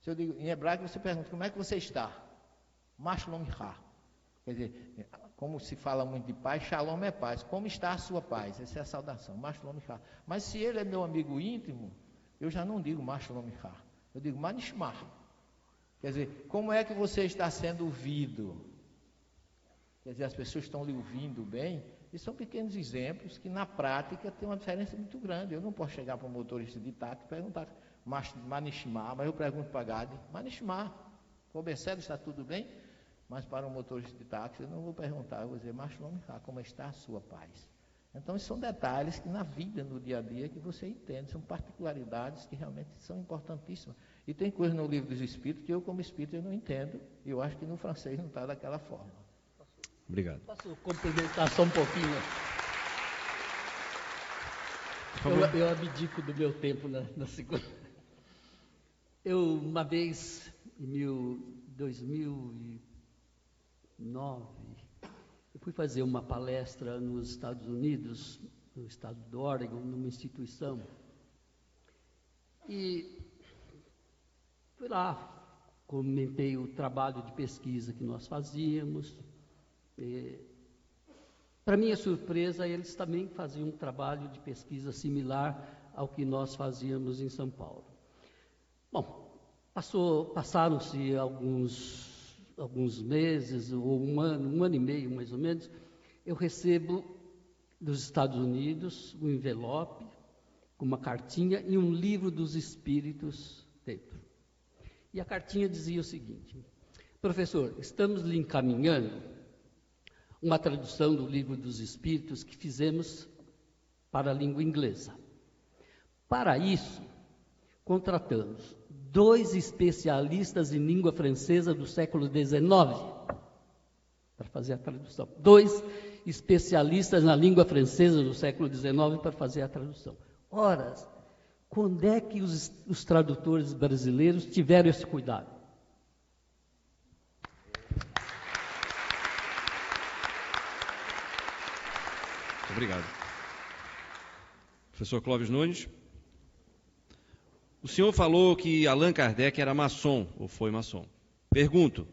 Se eu digo em hebraico, você pergunta: como é que você está? Mashlom ha. Quer dizer, como se fala muito de paz, shalom é paz. Como está a sua paz? Essa é a saudação, mashlom ha. Mas se ele é meu amigo íntimo, eu já não digo mashlom ha. Eu digo manishmah. Quer dizer, como é que você está sendo ouvido? quer dizer, as pessoas estão lhe ouvindo bem, e são pequenos exemplos que na prática tem uma diferença muito grande. Eu não posso chegar para um motorista de táxi e perguntar, Manishma, mas eu pergunto para Gade, Manishma, o Mercedes está tudo bem? Mas para um motorista de táxi eu não vou perguntar, eu vou dizer, Manishma, como está a sua paz? Então, esses são detalhes que na vida, no dia a dia, que você entende, são particularidades que realmente são importantíssimas. E tem coisas no livro dos Espíritos que eu, como espírito, eu não entendo, e eu acho que no francês não está daquela forma. Obrigado. Posso complementar só um pouquinho? Eu abdico do meu tempo na segunda. Eu, uma vez, em 2009, eu fui fazer uma palestra nos Estados Unidos, no estado do Oregon, numa instituição. E fui lá, comentei o trabalho de pesquisa que nós fazíamos. Para minha surpresa, eles também faziam um trabalho de pesquisa similar ao que nós fazíamos em São Paulo. Bom, passaram-se alguns meses, ou um ano e meio mais ou menos, eu recebo dos Estados Unidos um envelope com uma cartinha e um livro dos Espíritos dentro. E a cartinha dizia o seguinte: professor, estamos lhe encaminhando uma tradução do livro dos Espíritos que fizemos para a língua inglesa. Para isso, contratamos 2 especialistas em língua francesa do século XIX para fazer a tradução. 2 especialistas na língua francesa do século XIX para fazer a tradução. Ora, quando é que os tradutores brasileiros tiveram esse cuidado? Obrigado. Professor Clóvis Nunes. O senhor falou que Allan Kardec era maçom, ou foi maçom. Pergunto,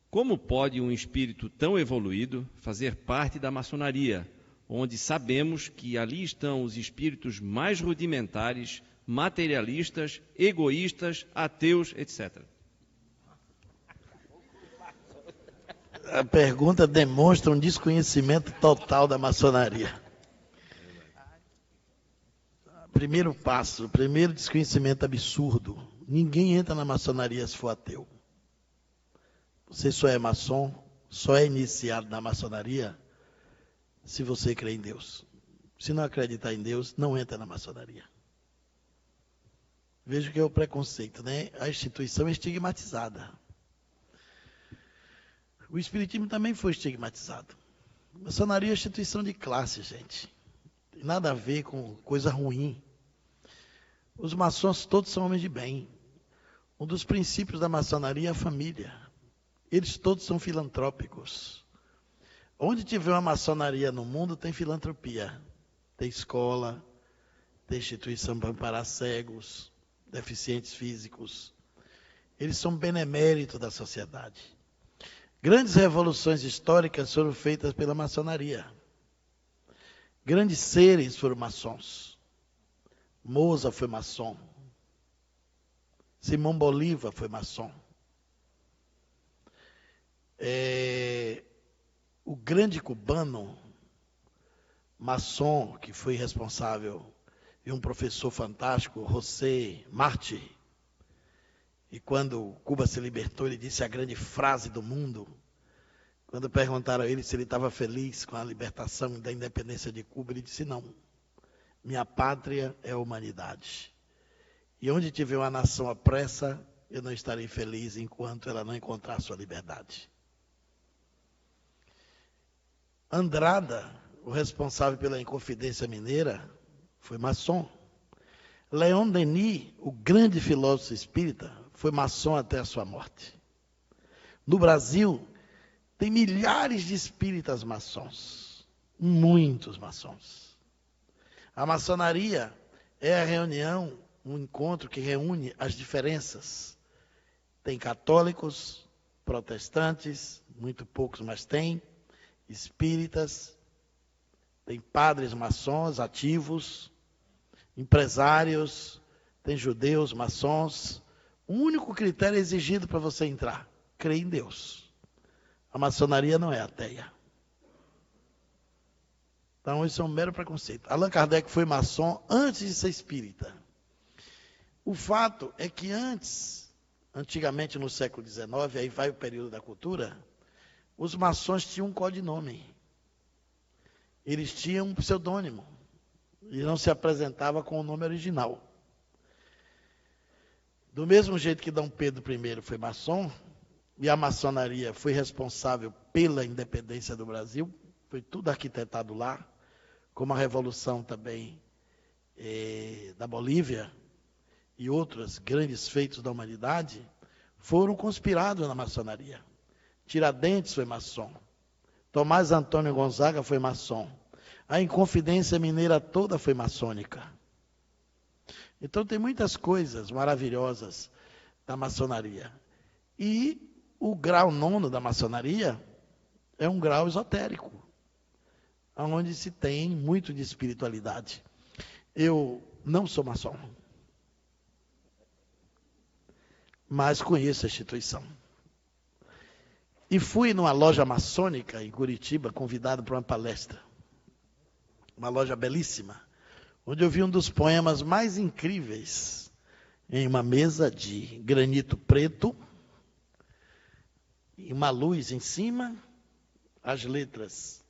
como pode um espírito tão evoluído fazer parte da maçonaria, onde sabemos que ali estão os espíritos mais rudimentares, materialistas, egoístas, ateus, etc.? A pergunta demonstra um desconhecimento total da maçonaria. Primeiro passo, primeiro desconhecimento absurdo. Ninguém entra na maçonaria se for ateu. Você só é maçom, só é iniciado na maçonaria se você crê em Deus. Se não acreditar em Deus, não entra na maçonaria. Veja que é o preconceito, né? A instituição é estigmatizada. O espiritismo também foi estigmatizado. A maçonaria é instituição de classe, gente. Tem nada a ver com coisa ruim. Os maçons todos são homens de bem. Um dos princípios da maçonaria é a família. Eles todos são filantrópicos. Onde tiver uma maçonaria no mundo, tem filantropia. Tem escola, tem instituição para amparar cegos, deficientes físicos. Eles são beneméritos da sociedade. Grandes revoluções históricas foram feitas pela maçonaria. Grandes seres foram maçons. Mozart foi maçom. Simão Bolívar foi maçom. O grande cubano, maçom, que foi responsável, e um professor fantástico, José Martí. E quando Cuba se libertou, ele disse a grande frase do mundo. Quando perguntaram a ele se ele estava feliz com a libertação da independência de Cuba, ele disse: não, minha pátria é a humanidade. E onde tiver uma nação à pressa, eu não estarei feliz enquanto ela não encontrar sua liberdade. Andrada, o responsável pela Inconfidência Mineira, foi maçom. Leon Denis, o grande filósofo espírita, foi maçom até a sua morte. No Brasil, tem milhares de espíritas maçons, muitos maçons. A maçonaria é a reunião, um encontro que reúne as diferenças. Tem católicos, protestantes, muito poucos, mas tem, espíritas, tem padres maçons ativos, empresários, tem judeus, maçons. O único critério exigido para você entrar: crer em Deus. A maçonaria não é ateia. Então, isso é um mero preconceito. Allan Kardec foi maçom antes de ser espírita. O fato é que antigamente no século XIX, aí vai o período da cultura, os maçons tinham um codinome. Eles tinham um pseudônimo. E não se apresentava com o nome original. Do mesmo jeito que Dom Pedro I foi maçom, e a maçonaria foi responsável pela independência do Brasil, foi tudo arquitetado lá, como a revolução também da Bolívia e outros grandes feitos da humanidade, foram conspirados na maçonaria. Tiradentes foi maçom, Tomás Antônio Gonzaga foi maçom, a Inconfidência Mineira toda foi maçônica. Então tem muitas coisas maravilhosas da maçonaria. E o grau 9º da maçonaria é um grau esotérico, onde se tem muito de espiritualidade. Eu não sou maçom, mas conheço a instituição. E fui numa loja maçônica em Curitiba, convidado para uma palestra. Uma loja belíssima, onde eu vi um dos poemas mais incríveis, em uma mesa de granito preto, e uma luz em cima, as letras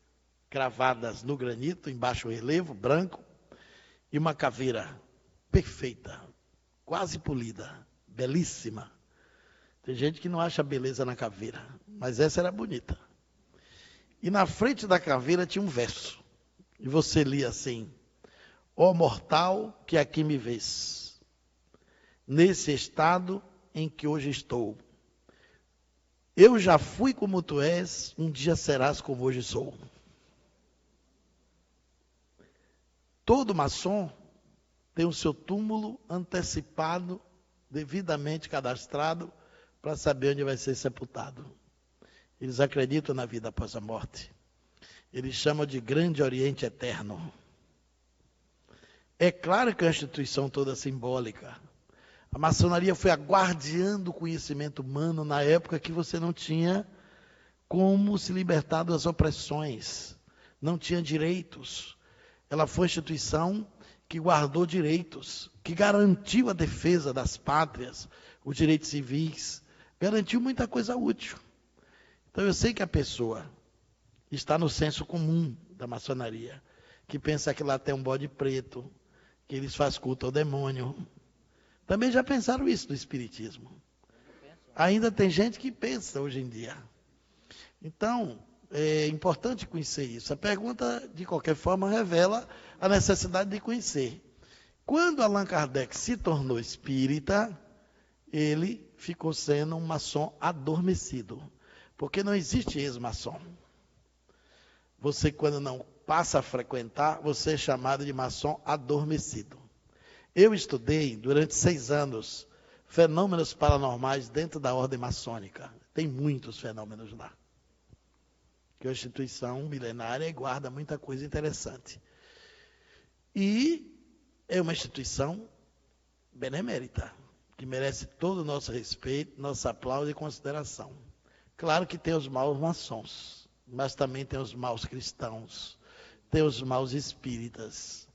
cravadas no granito, em baixo relevo, branco, e uma caveira perfeita, quase polida, belíssima. Tem gente que não acha beleza na caveira, mas essa era bonita. E na frente da caveira tinha um verso, e você lia assim: ó mortal que aqui me vês, nesse estado em que hoje estou, eu já fui como tu és, um dia serás como hoje sou. Todo maçom tem o seu túmulo antecipado, devidamente cadastrado, para saber onde vai ser sepultado. Eles acreditam na vida após a morte. Eles chamam de Grande Oriente Eterno. É claro que é uma instituição toda simbólica. A maçonaria foi a guardiã do conhecimento humano na época que você não tinha como se libertar das opressões, não tinha direitos. Ela foi a instituição que guardou direitos, que garantiu a defesa das pátrias, os direitos civis, garantiu muita coisa útil. Então eu sei que a pessoa está no senso comum da maçonaria, que pensa que lá tem um bode preto, que eles fazem culto ao demônio. Também já pensaram isso no espiritismo. Ainda tem gente que pensa hoje em dia. Então, é importante conhecer isso. A pergunta, de qualquer forma, revela a necessidade de conhecer. Quando Allan Kardec se tornou espírita, ele ficou sendo um maçom adormecido. Porque não existe ex-maçom. Você, quando não passa a frequentar, você é chamado de maçom adormecido. Eu estudei, durante 6 anos, fenômenos paranormais dentro da ordem maçônica. Tem muitos fenômenos lá. Que é uma instituição milenária e guarda muita coisa interessante. E é uma instituição benemérita, que merece todo o nosso respeito, nosso aplauso e consideração. Claro que tem os maus maçons, mas também tem os maus cristãos, tem os maus espíritas,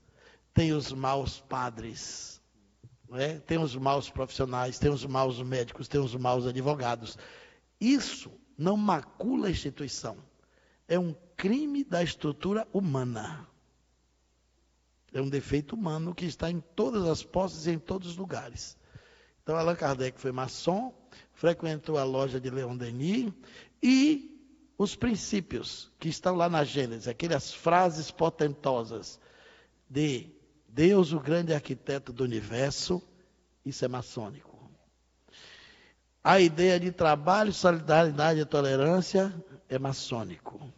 tem os maus padres, tem os maus profissionais, tem os maus médicos, tem os maus advogados. Isso não macula a instituição. É um crime da estrutura humana. É um defeito humano que está em todas as posses e em todos os lugares. Então, Allan Kardec foi maçom, frequentou a loja de Leon Denis e os princípios que estão lá na Gênesis, aquelas frases potentosas de Deus, o grande arquiteto do universo, isso é maçônico. A ideia de trabalho, solidariedade e tolerância é maçônico.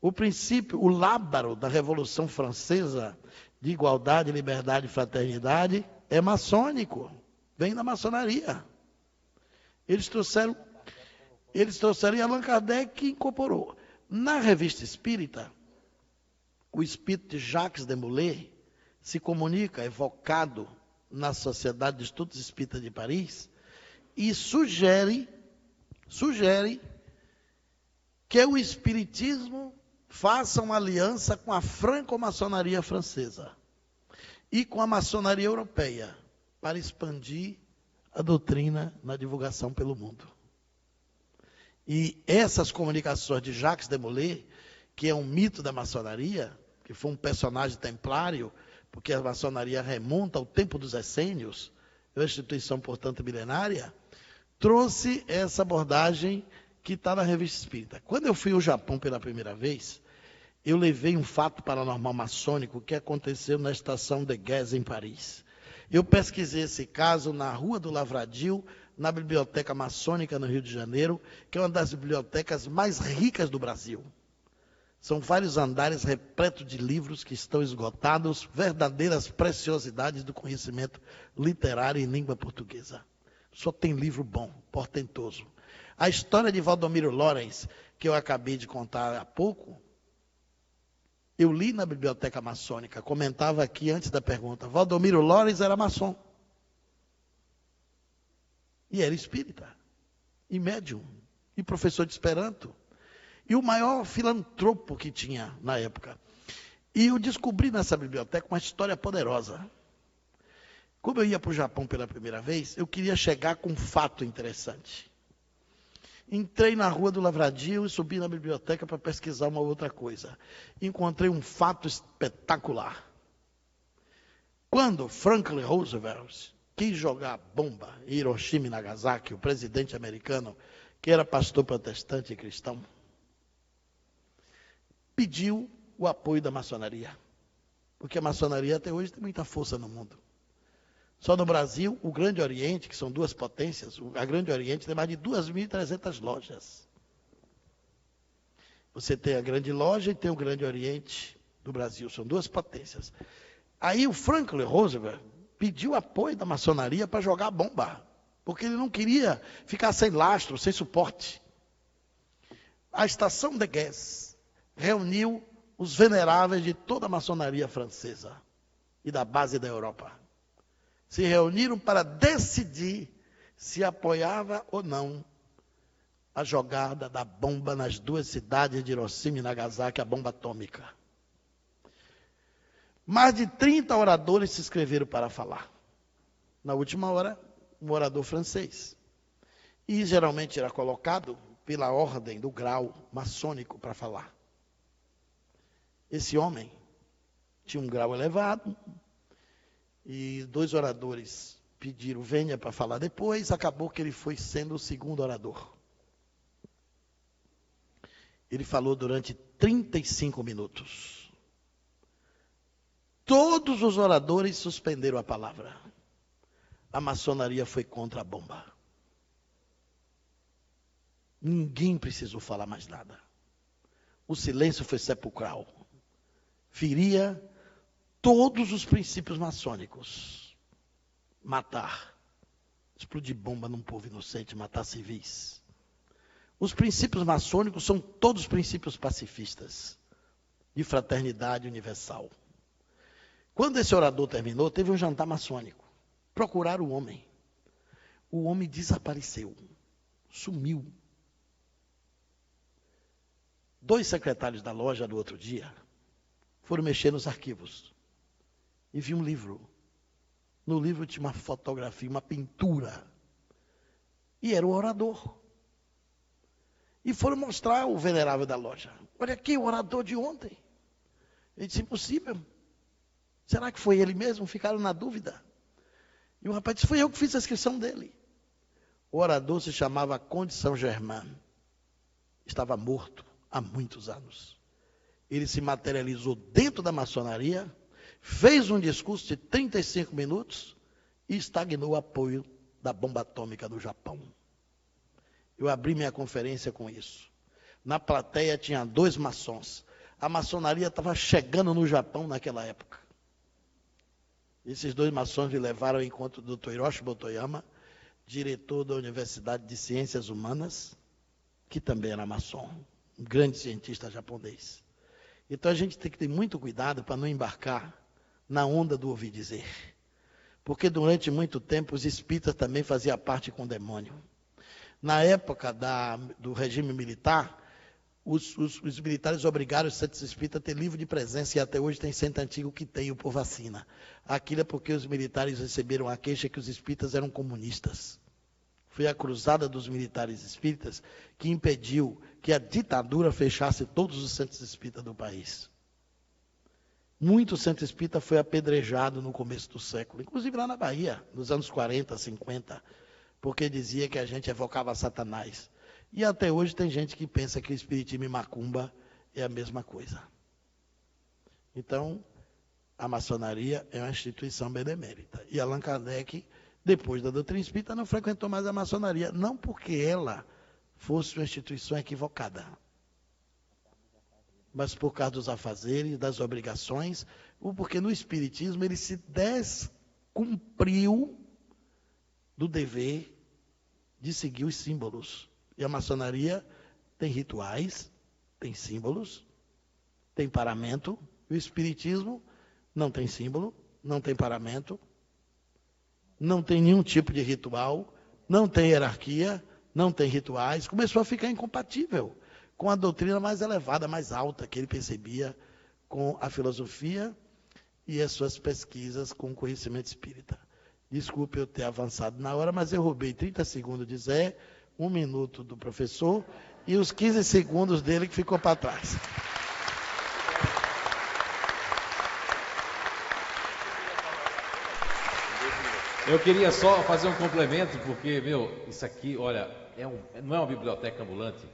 O princípio, o lábaro da Revolução Francesa, de igualdade, liberdade e fraternidade, é maçônico. Vem da maçonaria. Eles trouxeram e Allan Kardec incorporou. Na Revista Espírita, o espírito de Jacques Demolay se comunica, evocado na Sociedade de Estudos Espíritas de Paris, e sugere que o espiritismo faça uma aliança com a franco-maçonaria francesa e com a maçonaria europeia para expandir a doutrina na divulgação pelo mundo. E essas comunicações de Jacques de Molay, que é um mito da maçonaria, que foi um personagem templário, porque a maçonaria remonta ao tempo dos essênios, é uma instituição, portanto, milenária, trouxe essa abordagem que está na Revista Espírita. Quando eu fui ao Japão pela primeira vez, eu levei um fato paranormal maçônico que aconteceu na estação de Gez, em Paris. Eu pesquisei esse caso na Rua do Lavradio, na Biblioteca Maçônica, no Rio de Janeiro, que é uma das bibliotecas mais ricas do Brasil. São vários andares repletos de livros que estão esgotados, verdadeiras preciosidades do conhecimento literário em língua portuguesa. Só tem livro bom, portentoso. A história de Valdomiro Lorenz, que eu acabei de contar há pouco, eu li na Biblioteca Maçônica, comentava aqui antes da pergunta. Valdomiro Lorenz era maçom. E era espírita, e médium, e professor de Esperanto. E o maior filantropo que tinha na época. E eu descobri nessa biblioteca uma história poderosa. Como eu ia para o Japão pela primeira vez, eu queria chegar com um fato interessante. Entrei na Rua do Lavradio e subi na biblioteca para pesquisar uma outra coisa. Encontrei um fato espetacular. Quando Franklin Roosevelt quis jogar bomba em Hiroshima e Nagasaki, o presidente americano, que era pastor protestante e cristão, pediu o apoio da maçonaria. Porque a maçonaria até hoje tem muita força no mundo. Só no Brasil, o Grande Oriente, que são duas potências, a Grande Oriente tem mais de 2.300 lojas. Você tem a Grande Loja e tem o Grande Oriente do Brasil, são duas potências. Aí o Franklin Roosevelt pediu apoio da maçonaria para jogar bomba, porque ele não queria ficar sem lastro, sem suporte. A estação de Gez reuniu os veneráveis de toda a maçonaria francesa e da base da Europa. Se reuniram para decidir se apoiava ou não a jogada da bomba nas duas cidades de Hiroshima e Nagasaki, a bomba atômica. Mais de 30 oradores se inscreveram para falar. Na última hora, um orador francês. E geralmente era colocado pela ordem do grau maçônico para falar. Esse homem tinha um grau elevado, e 2 oradores pediram, venha para falar depois, acabou que ele foi sendo o segundo orador. Ele falou durante 35 minutos. Todos os oradores suspenderam a palavra. A maçonaria foi contra a bomba. Ninguém precisou falar mais nada. O silêncio foi sepulcral. Feria todos os princípios maçônicos. Matar. Explodir bomba num povo inocente, matar civis. Os princípios maçônicos são todos princípios pacifistas, de fraternidade universal. Quando esse orador terminou, teve um jantar maçônico. Procuraram o homem. O homem desapareceu. Sumiu. 2 secretários da loja, no outro dia, foram mexer nos arquivos. E vi um livro. No livro tinha uma fotografia, uma pintura. E era o orador. E foram mostrar o venerável da loja. Olha aqui, o orador de ontem. Ele disse, impossível. Será que foi ele mesmo? Ficaram na dúvida. E o rapaz disse, foi eu que fiz a inscrição dele. O orador se chamava Conde Saint-Germain. Estava morto há muitos anos. Ele se materializou dentro da maçonaria, fez um discurso de 35 minutos e estagnou o apoio da bomba atômica no Japão. Eu abri minha conferência com isso. Na plateia tinha 2 maçons. A maçonaria estava chegando no Japão naquela época. Esses 2 maçons me levaram ao encontro do Dr. Hiroshi Motoyama, diretor da Universidade de Ciências Humanas, que também era maçom, um grande cientista japonês. Então a gente tem que ter muito cuidado para não embarcar na onda do ouvir dizer. Porque durante muito tempo os espíritas também faziam parte com o demônio. Na época do regime militar, os militares obrigaram os centros espíritas a ter livro de presença, e até hoje tem centro antigo que tem o por vacina. Aquilo é porque os militares receberam a queixa que os espíritas eram comunistas. Foi a cruzada dos militares espíritas que impediu que a ditadura fechasse todos os centros espíritas do país. Muito centro espírita foi apedrejado no começo do século, inclusive lá na Bahia, nos anos 40, 50, porque dizia que a gente evocava Satanás. E até hoje tem gente que pensa que o espiritismo e macumba é a mesma coisa. Então, a maçonaria é uma instituição benemérita. E Allan Kardec, depois da doutrina espírita, não frequentou mais a maçonaria, não porque ela fosse uma instituição equivocada, mas por causa dos afazeres, das obrigações, ou porque no espiritismo ele se descumpriu do dever de seguir os símbolos. E a maçonaria tem rituais, tem símbolos, tem paramento. E o espiritismo não tem símbolo, não tem paramento, não tem nenhum tipo de ritual, não tem hierarquia, não tem rituais. Começou a ficar incompatível com a doutrina mais elevada, mais alta, que ele percebia com a filosofia e as suas pesquisas com o conhecimento espírita. Desculpe eu ter avançado na hora, mas eu roubei 30 segundos de Zé, 1 minuto do professor e os 15 segundos dele que ficou para trás. Eu queria só fazer um complemento, porque, isso aqui, olha, não é uma biblioteca ambulante.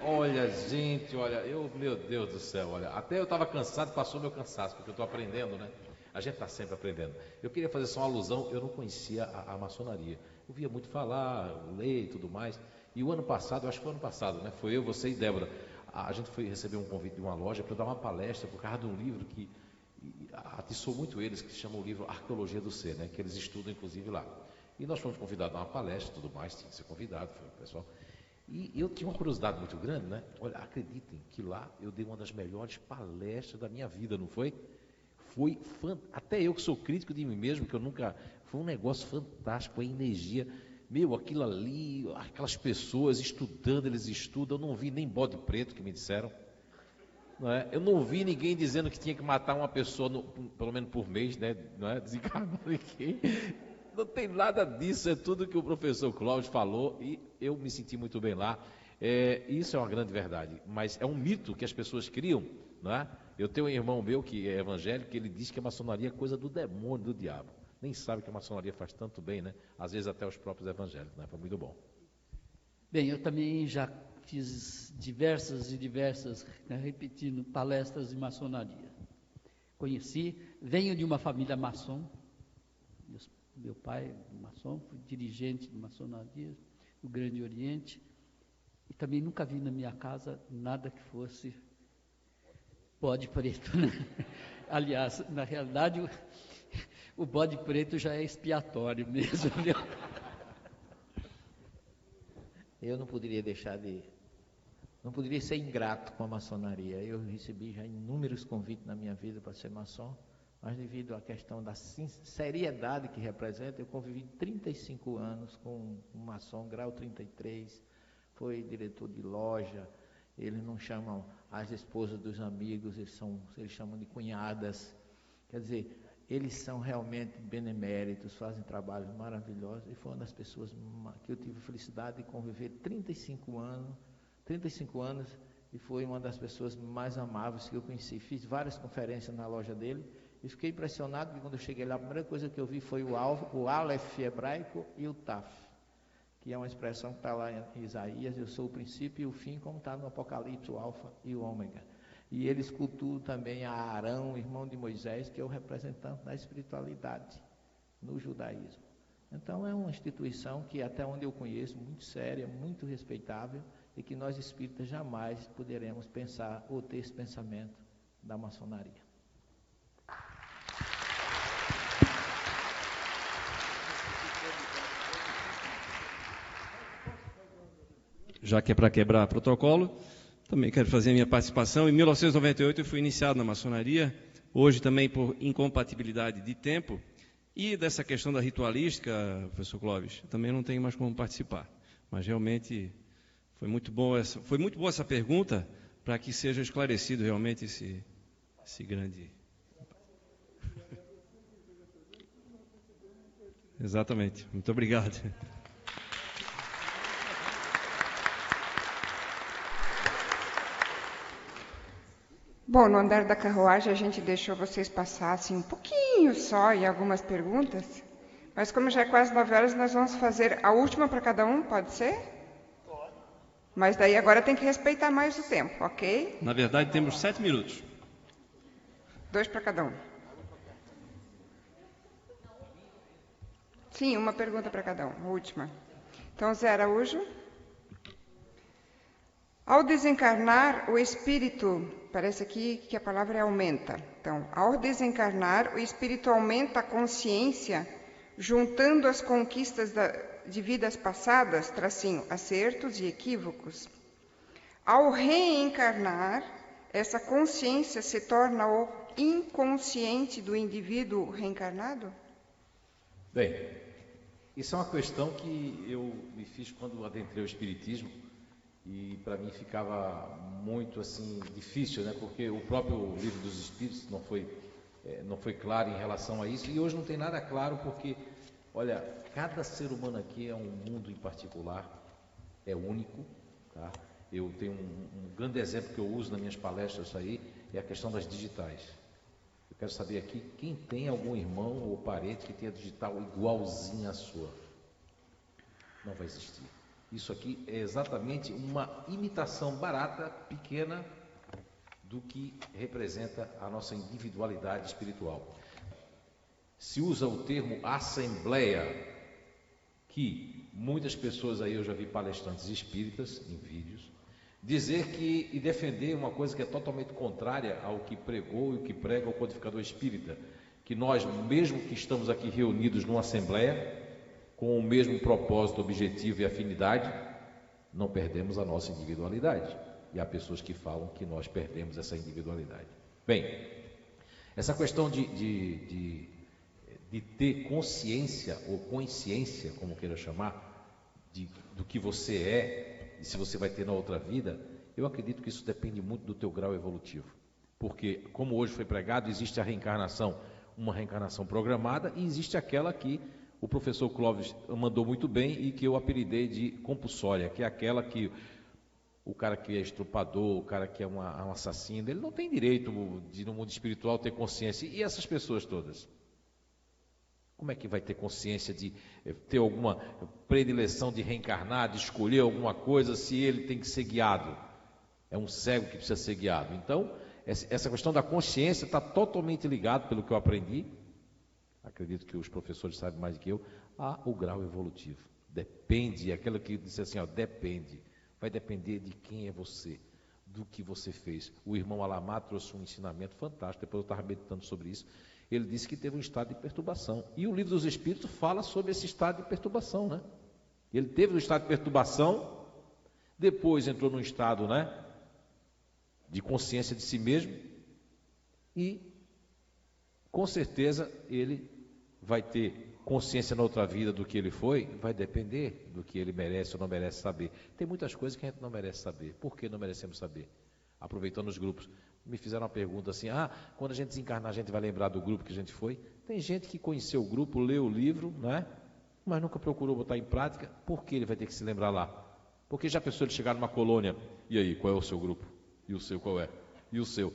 Olha, gente, olha, meu Deus do céu, olha, até eu estava cansado, passou meu cansaço, porque eu estou aprendendo, né? A gente está sempre aprendendo. Eu queria fazer só uma alusão, eu não conhecia a maçonaria. Eu via muito falar, ler e tudo mais. E o ano passado, eu acho que foi o ano passado, né? Foi eu, você e Débora. A gente foi receber um convite de uma loja para dar uma palestra por causa de um livro que atiçou muito eles, que se chama o livro Arqueologia do Ser, né? Que eles estudam, inclusive, lá. E nós fomos convidados a uma palestra e tudo mais, tinha que ser convidado, foi o pessoal. E eu tinha uma curiosidade muito grande, né? Olha, acreditem que lá eu dei uma das melhores palestras da minha vida, não foi? Foi até eu que sou crítico de mim mesmo, que eu nunca... Foi um negócio fantástico, a energia. Aquilo ali, aquelas pessoas estudando, eles estudam. Eu não vi nem bode preto, que me disseram. Não é? Eu não vi ninguém dizendo que tinha que matar uma pessoa, pelo menos por mês, né? Não é? Desencarnar ninguém. Não tem nada disso, é tudo que o professor Cláudio falou e eu me senti muito bem lá. Isso é uma grande verdade, mas é um mito que as pessoas criam, não é? Eu tenho um irmão meu que é evangélico, que ele diz que a maçonaria é coisa do demônio, do diabo. Nem sabe que a maçonaria faz tanto bem, né? Às vezes até os próprios evangélicos, né? Foi muito bom. Bem, eu também já fiz diversas, né, repetindo, palestras de maçonaria. Conheci, venho de uma família maçom. Meu pai, maçom, fui dirigente de maçonaria do Grande Oriente, e também nunca vi na minha casa nada que fosse bode preto, né? Aliás, na realidade, o bode preto já é expiatório mesmo, viu? Eu não poderia ser ingrato com a maçonaria. Eu recebi já inúmeros convites na minha vida para ser maçom, mas devido à questão da seriedade que representa, eu convivi 35 anos com um maçom, grau 33, foi diretor de loja. Eles não chamam as esposas dos amigos, eles chamam de cunhadas. Quer dizer, eles são realmente beneméritos, fazem trabalhos maravilhosos, e foi uma das pessoas que eu tive a felicidade de conviver 35 anos, e foi uma das pessoas mais amáveis que eu conheci. Fiz várias conferências na loja dele, e fiquei impressionado que quando eu cheguei lá, a primeira coisa que eu vi foi o Aleph hebraico e o Taf, que é uma expressão que está lá em Isaías: eu sou o princípio e o fim, como está no Apocalipse, o Alfa e o Ômega. E eles cultuam também a Arão, irmão de Moisés, que é o representante da espiritualidade no judaísmo. Então é uma instituição que, até onde eu conheço, muito séria, muito respeitável, e que nós espíritas jamais poderemos pensar ou ter esse pensamento da maçonaria. Já que é para quebrar protocolo, também quero fazer a minha participação. Em 1998 eu fui iniciado na maçonaria, hoje também por incompatibilidade de tempo, e dessa questão da ritualística, professor Clóvis, também não tenho mais como participar, mas realmente Foi muito boa essa pergunta, para que seja esclarecido realmente esse grande... Exatamente. Muito obrigado. Bom, no andar da carruagem a gente deixou vocês passarem um pouquinho só em algumas perguntas, mas como já é quase 9 horas, nós vamos fazer a última para cada um, pode ser? Pode. Mas daí agora tem que respeitar mais o tempo, ok? Na verdade, temos 7 minutos. 2 para cada um. Sim, uma pergunta para cada um, a última. Então, Zé Araújo. Ao desencarnar, o espírito, parece aqui que a palavra é aumenta. Então, ao desencarnar, o espírito aumenta a consciência, juntando as conquistas de vidas passadas, tracinho, acertos e equívocos. Ao reencarnar, essa consciência se torna o inconsciente do indivíduo reencarnado? Bem, isso é uma questão que eu me fiz quando adentrei o Espiritismo. E para mim ficava muito assim difícil, né? Porque o próprio Livro dos Espíritos não foi claro em relação a isso. E hoje não tem nada claro, porque, olha, cada ser humano aqui é um mundo em particular, é único, tá? Eu tenho um grande exemplo que eu uso nas minhas palestras aí, é a questão das digitais. Eu quero saber aqui quem tem algum irmão ou parente que tenha digital igualzinha à sua. Não vai existir. Isso aqui é exatamente uma imitação barata, pequena, do que representa a nossa individualidade espiritual. Se usa o termo assembleia, que muitas pessoas aí, eu já vi palestrantes espíritas em vídeos, dizer que e defender uma coisa que é totalmente contrária ao que pregou e o que prega o codificador espírita, que nós, mesmo que estamos aqui reunidos numa assembleia, com o mesmo propósito, objetivo e afinidade, não perdemos a nossa individualidade. E há pessoas que falam que nós perdemos essa individualidade. Bem, essa questão de ter consciência, ou consciência, como queira chamar, do que você é, e se você vai ter na outra vida, eu acredito que isso depende muito do teu grau evolutivo. Porque, como hoje foi pregado, existe a reencarnação, uma reencarnação programada, e existe aquela que o professor Clóvis mandou muito bem e que eu apelidei de compulsória, que é aquela que o cara que é estrupador, o cara que é um assassino, ele não tem direito de, no mundo espiritual, ter consciência. E essas pessoas todas? Como é que vai ter consciência de ter alguma predileção de reencarnar, de escolher alguma coisa, se ele tem que ser guiado? É um cego que precisa ser guiado. Então, essa questão da consciência está totalmente ligada, pelo que eu aprendi, acredito que os professores sabem mais do que eu, ao grau evolutivo. Depende, aquilo que disse assim, ó, depende. Vai depender de quem é você, do que você fez. O irmão Alamar trouxe um ensinamento fantástico, depois eu estava meditando sobre isso. Ele disse que teve um estado de perturbação. E o Livro dos Espíritos fala sobre esse estado de perturbação, né? Ele teve um estado de perturbação, depois entrou num estado, né, de consciência de si mesmo, e com certeza ele vai ter consciência na outra vida do que ele foi, vai depender do que ele merece ou não merece saber. Tem muitas coisas que a gente não merece saber. Por que não merecemos saber? Aproveitando os grupos, me fizeram uma pergunta assim, quando a gente desencarnar a gente vai lembrar do grupo que a gente foi? Tem gente que conheceu o grupo, leu o livro, né? Mas nunca procurou botar em prática. Por que ele vai ter que se lembrar lá? Porque já pensou ele chegar numa colônia, e aí, qual é o seu grupo? E o seu qual é? E o seu?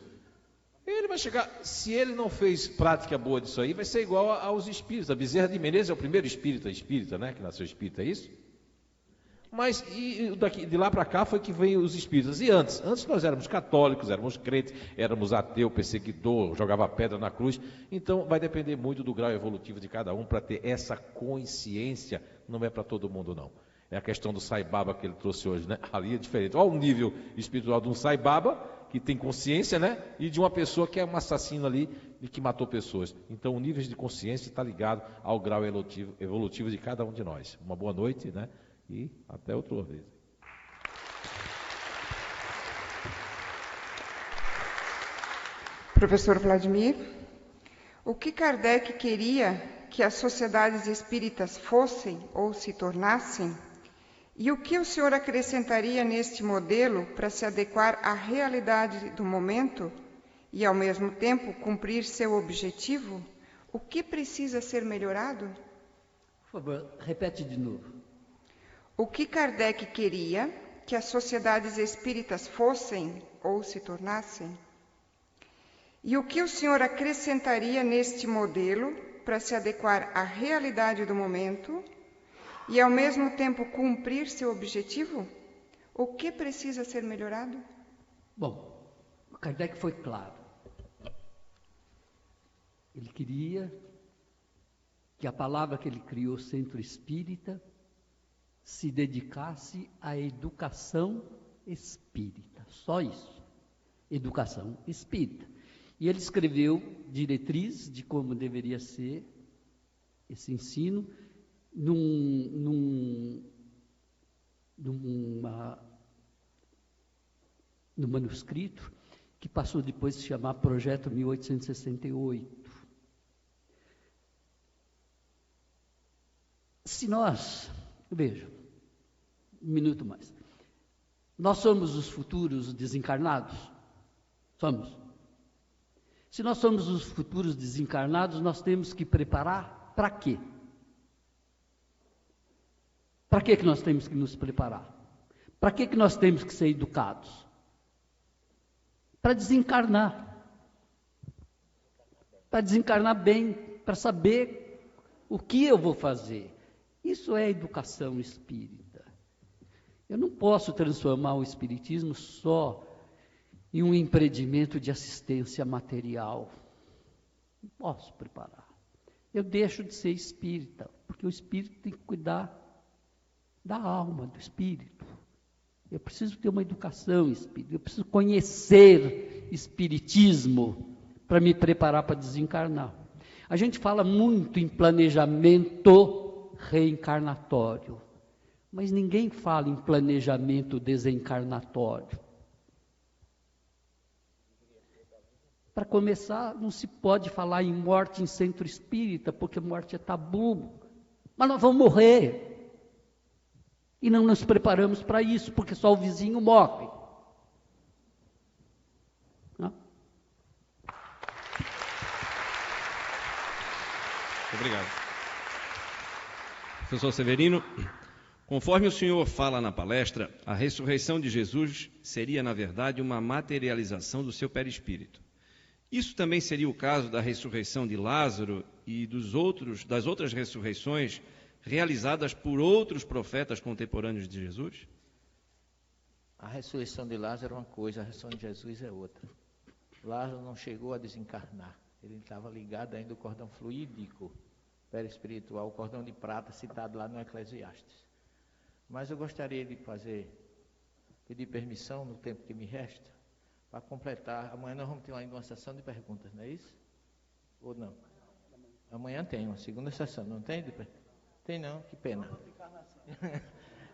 Ele vai chegar, se ele não fez prática boa disso aí, vai ser igual aos espíritos. A Bezerra de Menezes é o primeiro espírita, né? Que nasceu espírita, é isso? Mas de lá para cá foi que veio os espíritas. E antes? Antes nós éramos católicos, éramos crentes, éramos ateu, perseguidor, jogava pedra na cruz. Então vai depender muito do grau evolutivo de cada um para ter essa consciência. Não é para todo mundo, não. É a questão do Sai Baba que ele trouxe hoje, né? Ali é diferente. Olha o nível espiritual de um Sai Baba, que tem consciência, né? E de uma pessoa que é um assassino ali e que matou pessoas. Então o nível de consciência está ligado ao grau evolutivo de cada um de nós. Uma boa noite, né? E até outra vez. Professor Vladimir, o que Kardec queria que as sociedades espíritas fossem ou se tornassem? E o que o senhor acrescentaria neste modelo para se adequar à realidade do momento e, ao mesmo tempo, cumprir seu objetivo? O que precisa ser melhorado? Por favor, repete de novo. O que Kardec queria que as sociedades espíritas fossem ou se tornassem? E o que o senhor acrescentaria neste modelo para se adequar à realidade do momento e, ao mesmo tempo, cumprir seu objetivo? O que precisa ser melhorado? Bom, Kardec foi claro. Ele queria que a palavra que ele criou, Centro Espírita, se dedicasse à educação espírita. Só isso. Educação espírita. E ele escreveu diretrizes de como deveria ser esse ensino no manuscrito que passou depois a se chamar Projeto 1868. Se nós, veja, um minuto mais, nós somos os futuros desencarnados? Somos. Se nós somos os futuros desencarnados, nós temos que preparar para quê? Para que nós temos que nos preparar? Para que nós temos que ser educados? Para desencarnar. Para desencarnar bem, para saber o que eu vou fazer. Isso é educação espírita. Eu não posso transformar o espiritismo só em um empreendimento de assistência material. Não posso preparar. Eu deixo de ser espírita, porque o espírito tem que cuidar da alma, do espírito. Eu preciso ter uma educação espírita, eu preciso conhecer espiritismo para me preparar para desencarnar. A gente fala muito em planejamento reencarnatório, mas ninguém fala em planejamento desencarnatório. Para começar, não se pode falar em morte em centro espírita, porque morte é tabu. Mas nós vamos morrer. E não nos preparamos para isso, porque só o vizinho morre. Não? Obrigado. Professor Severino, conforme o senhor fala na palestra, a ressurreição de Jesus seria, na verdade, uma materialização do seu perispírito. Isso também seria o caso da ressurreição de Lázaro e das outras ressurreições realizadas por outros profetas contemporâneos de Jesus? A ressurreição de Lázaro é uma coisa, a ressurreição de Jesus é outra. Lázaro não chegou a desencarnar, ele estava ligado ainda ao cordão fluídico, perispiritual, o cordão de prata citado lá no Eclesiastes. Mas eu gostaria de pedir permissão no tempo que me resta, para completar. Amanhã nós vamos ter ainda uma sessão de perguntas, não é isso? Ou não? Amanhã tem uma segunda sessão, não tem? Tem não, que pena.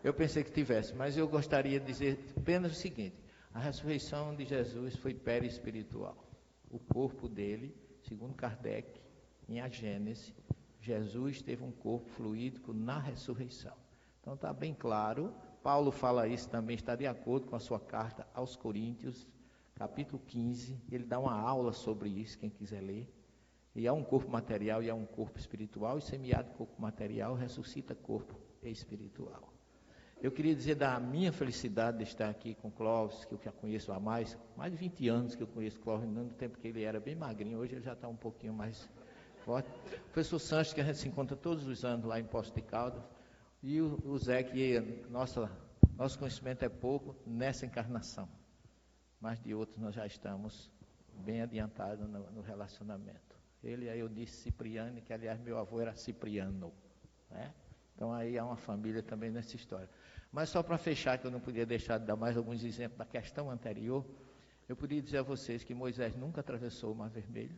Eu pensei que tivesse, mas eu gostaria de dizer apenas o seguinte: a ressurreição de Jesus foi perispiritual. O corpo dele, segundo Kardec, em A Gênese, Jesus teve um corpo fluídico na ressurreição. Então está bem claro. Paulo fala isso também, está de acordo com a sua carta aos Coríntios, capítulo 15, ele dá uma aula sobre isso, quem quiser ler. E há um corpo material e há um corpo espiritual, e semeado corpo material ressuscita corpo espiritual. Eu queria dizer da minha felicidade de estar aqui com Clóvis, que eu já conheço há mais de 20 anos que eu conheço Clóvis, no tempo que ele era bem magrinho, hoje ele já está um pouquinho mais forte. O professor Sanches, que a gente se encontra todos os anos lá em Poços de Caldas, e o Zé, que nosso conhecimento é pouco nessa encarnação, mas de outros nós já estamos bem adiantados no relacionamento. Ele, aí eu disse Cipriano, que aliás meu avô era Cipriano, né? Então aí há uma família também nessa história. Mas só para fechar, que eu não podia deixar de dar mais alguns exemplos da questão anterior, eu podia dizer a vocês que Moisés nunca atravessou o Mar Vermelho,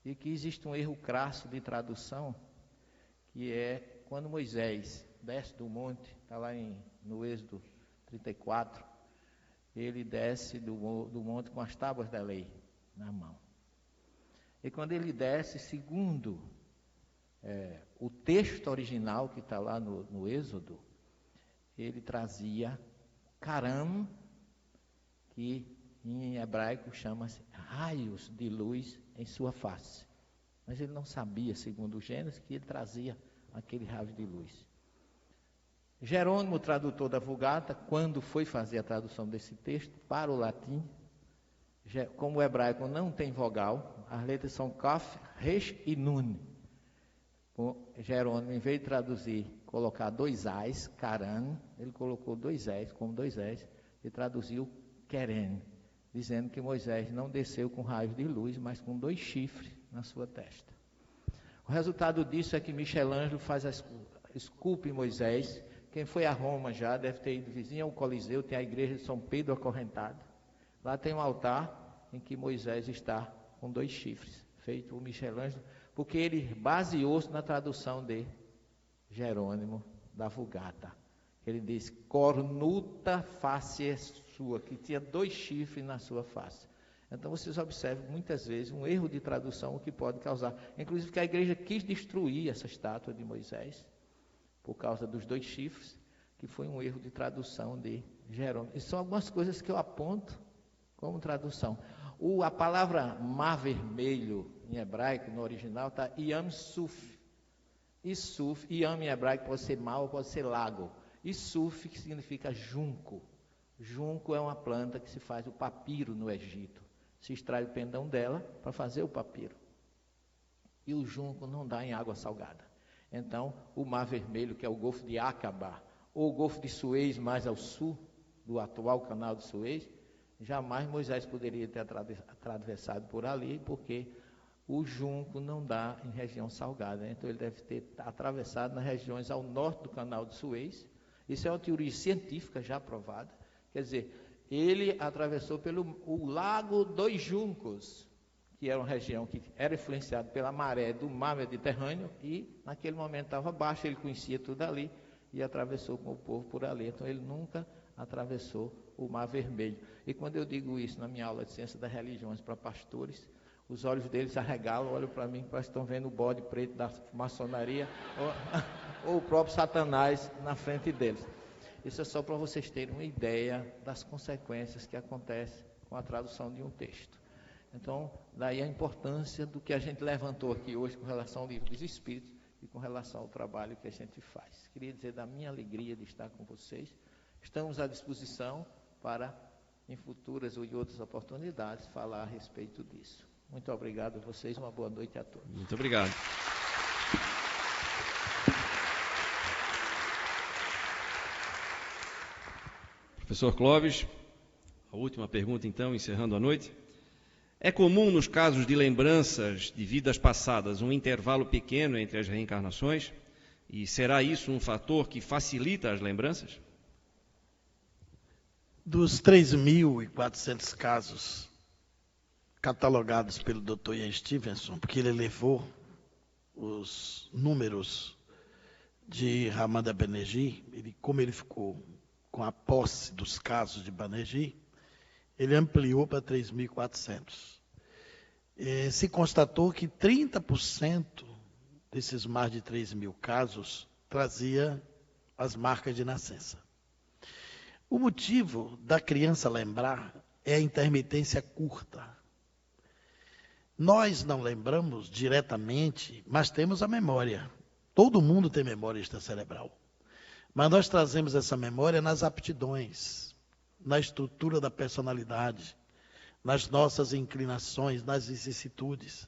e que existe um erro crasso de tradução, que é quando Moisés desce do monte, está lá no Êxodo 34, ele desce do monte com as tábuas da lei na mão. E quando ele desce, segundo o texto original que está lá no Êxodo, ele trazia Karam, que em hebraico chama-se raios de luz em sua face. Mas ele não sabia, segundo o Gênesis, que ele trazia aquele raio de luz. Jerônimo, tradutor da Vulgata, quando foi fazer a tradução desse texto para o latim, como o hebraico não tem vogal, as letras são Kaf, Resh e Nun. Jerônimo, em vez de traduzir, colocar 2 A's, Karan, ele colocou 2 E's, como 2 E's, e traduziu Keren, dizendo que Moisés não desceu com raios de luz, mas com 2 chifres na sua testa. O resultado disso é que Michelangelo faz a esculpe Moisés. Quem foi a Roma já deve ter ido vizinho ao Coliseu, tem a igreja de São Pedro acorrentado. Lá tem um altar em que Moisés está com 2 chifres, feito por Michelangelo, porque ele baseou-se na tradução de Jerônimo da Vulgata. Ele diz, cornuta face sua, que tinha 2 chifres na sua face. Então vocês observam muitas vezes um erro de tradução, o que pode causar. Inclusive que a igreja quis destruir essa estátua de Moisés, por causa dos 2 chifres, que foi um erro de tradução de Jerônimo. E são algumas coisas que eu aponto como tradução. A palavra mar vermelho em hebraico, no original, está Yam Suf. E Suf, Yam em hebraico pode ser mar ou pode ser lago. E Suf, que significa junco. Junco é uma planta que se faz o papiro no Egito. Se extrai o pendão dela para fazer o papiro. E o junco não dá em água salgada. Então, o Mar Vermelho, que é o Golfo de Aqaba, ou o Golfo de Suez, mais ao sul do atual canal de Suez, jamais Moisés poderia ter atravessado por ali, porque o junco não dá em região salgada. Então, ele deve ter atravessado nas regiões ao norte do canal de Suez. Isso é uma teoria científica já provada. Quer dizer, ele atravessou pelo o Lago dos Juncos, que era uma região que era influenciada pela maré do mar Mediterrâneo, e naquele momento estava baixo, ele conhecia tudo ali, e atravessou com o povo por ali. Então ele nunca atravessou o Mar Vermelho. E quando eu digo isso na minha aula de Ciência das Religiões para pastores, os olhos deles arregalam, olham para mim, parece que estão vendo o bode preto da maçonaria, ou o próprio Satanás na frente deles. Isso é só para vocês terem uma ideia das consequências que acontecem com a tradução de um texto. Então, daí a importância do que a gente levantou aqui hoje com relação ao Livro dos Espíritos e com relação ao trabalho que a gente faz. Queria dizer da minha alegria de estar com vocês. Estamos à disposição para, em futuras ou em outras oportunidades, falar a respeito disso. Muito obrigado a vocês, uma boa noite a todos. Muito obrigado. Professor Clóvis, a última pergunta então, encerrando a noite. É comum nos casos de lembranças de vidas passadas um intervalo pequeno entre as reencarnações? E será isso um fator que facilita as lembranças? Dos 3.400 casos catalogados pelo Dr. Ian Stevenson, porque ele levou os números de Ramanda Banerjee, como ele ficou com a posse dos casos de Banerjee, ele ampliou para 3.400. Se constatou que 30% desses mais de 3.000 casos trazia as marcas de nascença. O motivo da criança lembrar é a intermitência curta. Nós não lembramos diretamente, mas temos a memória. Todo mundo tem memória extracerebral. Mas nós trazemos essa memória nas aptidões, na estrutura da personalidade, nas nossas inclinações, nas vicissitudes,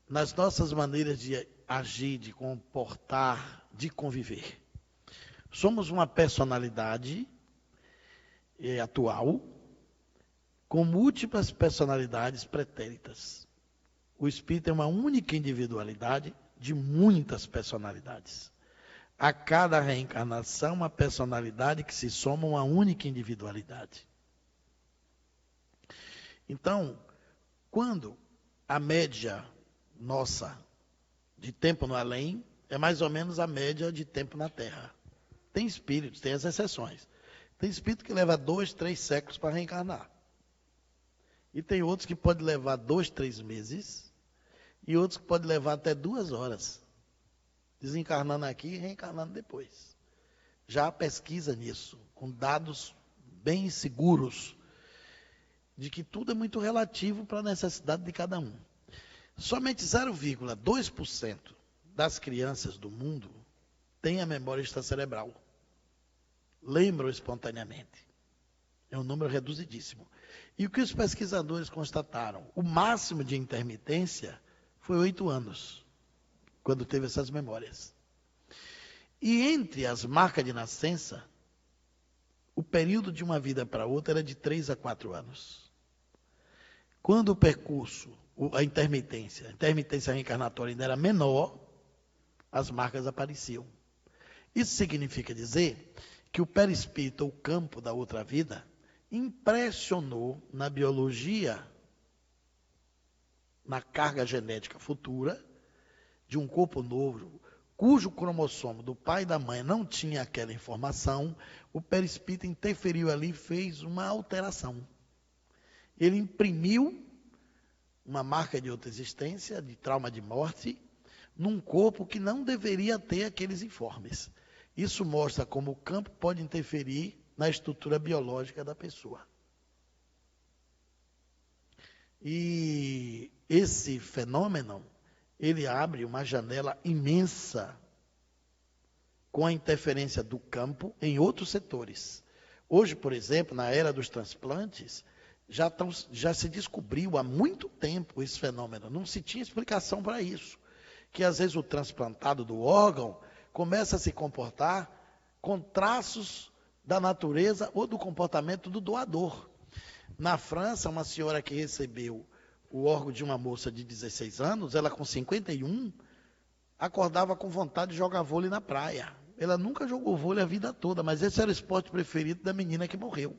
nas nossas maneiras de agir, de comportar, de conviver. Somos uma personalidade atual, com múltiplas personalidades pretéritas. O espírito é uma única individualidade de muitas personalidades. A cada reencarnação, uma personalidade que se soma a uma única individualidade. Então, quando a média nossa de tempo no além é mais ou menos a média de tempo na Terra. Tem espíritos, tem as exceções. Tem espírito que leva 2, 3 séculos para reencarnar. E tem outros que podem levar 2, 3 meses, e outros que podem levar até 2 horas. Desencarnando aqui e reencarnando depois. Já há pesquisa nisso, com dados bem seguros, de que tudo é muito relativo para a necessidade de cada um. Somente 0,2% das crianças do mundo têm a memória extracerebral. Lembram espontaneamente. É um número reduzidíssimo. E o que os pesquisadores constataram? O máximo de intermitência foi 8 anos, quando teve essas memórias. E entre as marcas de nascença, o período de uma vida para outra era de 3 a 4 anos. Quando o percurso, a intermitência reencarnatória ainda era menor, as marcas apareciam. Isso significa dizer que o perispírito, o campo da outra vida, impressionou na biologia, na carga genética futura, de um corpo novo, cujo cromossomo do pai e da mãe não tinha aquela informação, o perispírito interferiu ali e fez uma alteração. Ele imprimiu uma marca de outra existência, de trauma de morte, num corpo que não deveria ter aqueles informes. Isso mostra como o campo pode interferir na estrutura biológica da pessoa. E esse fenômeno, ele abre uma janela imensa com a interferência do campo em outros setores. Hoje, por exemplo, na era dos transplantes, já se descobriu há muito tempo esse fenômeno. Não se tinha explicação para isso. Que às vezes o transplantado do órgão começa a se comportar com traços da natureza ou do comportamento do doador. Na França, uma senhora que recebeu o órgão de uma moça de 16 anos, ela com 51, acordava com vontade de jogar vôlei na praia. Ela nunca jogou vôlei a vida toda, mas esse era o esporte preferido da menina que morreu.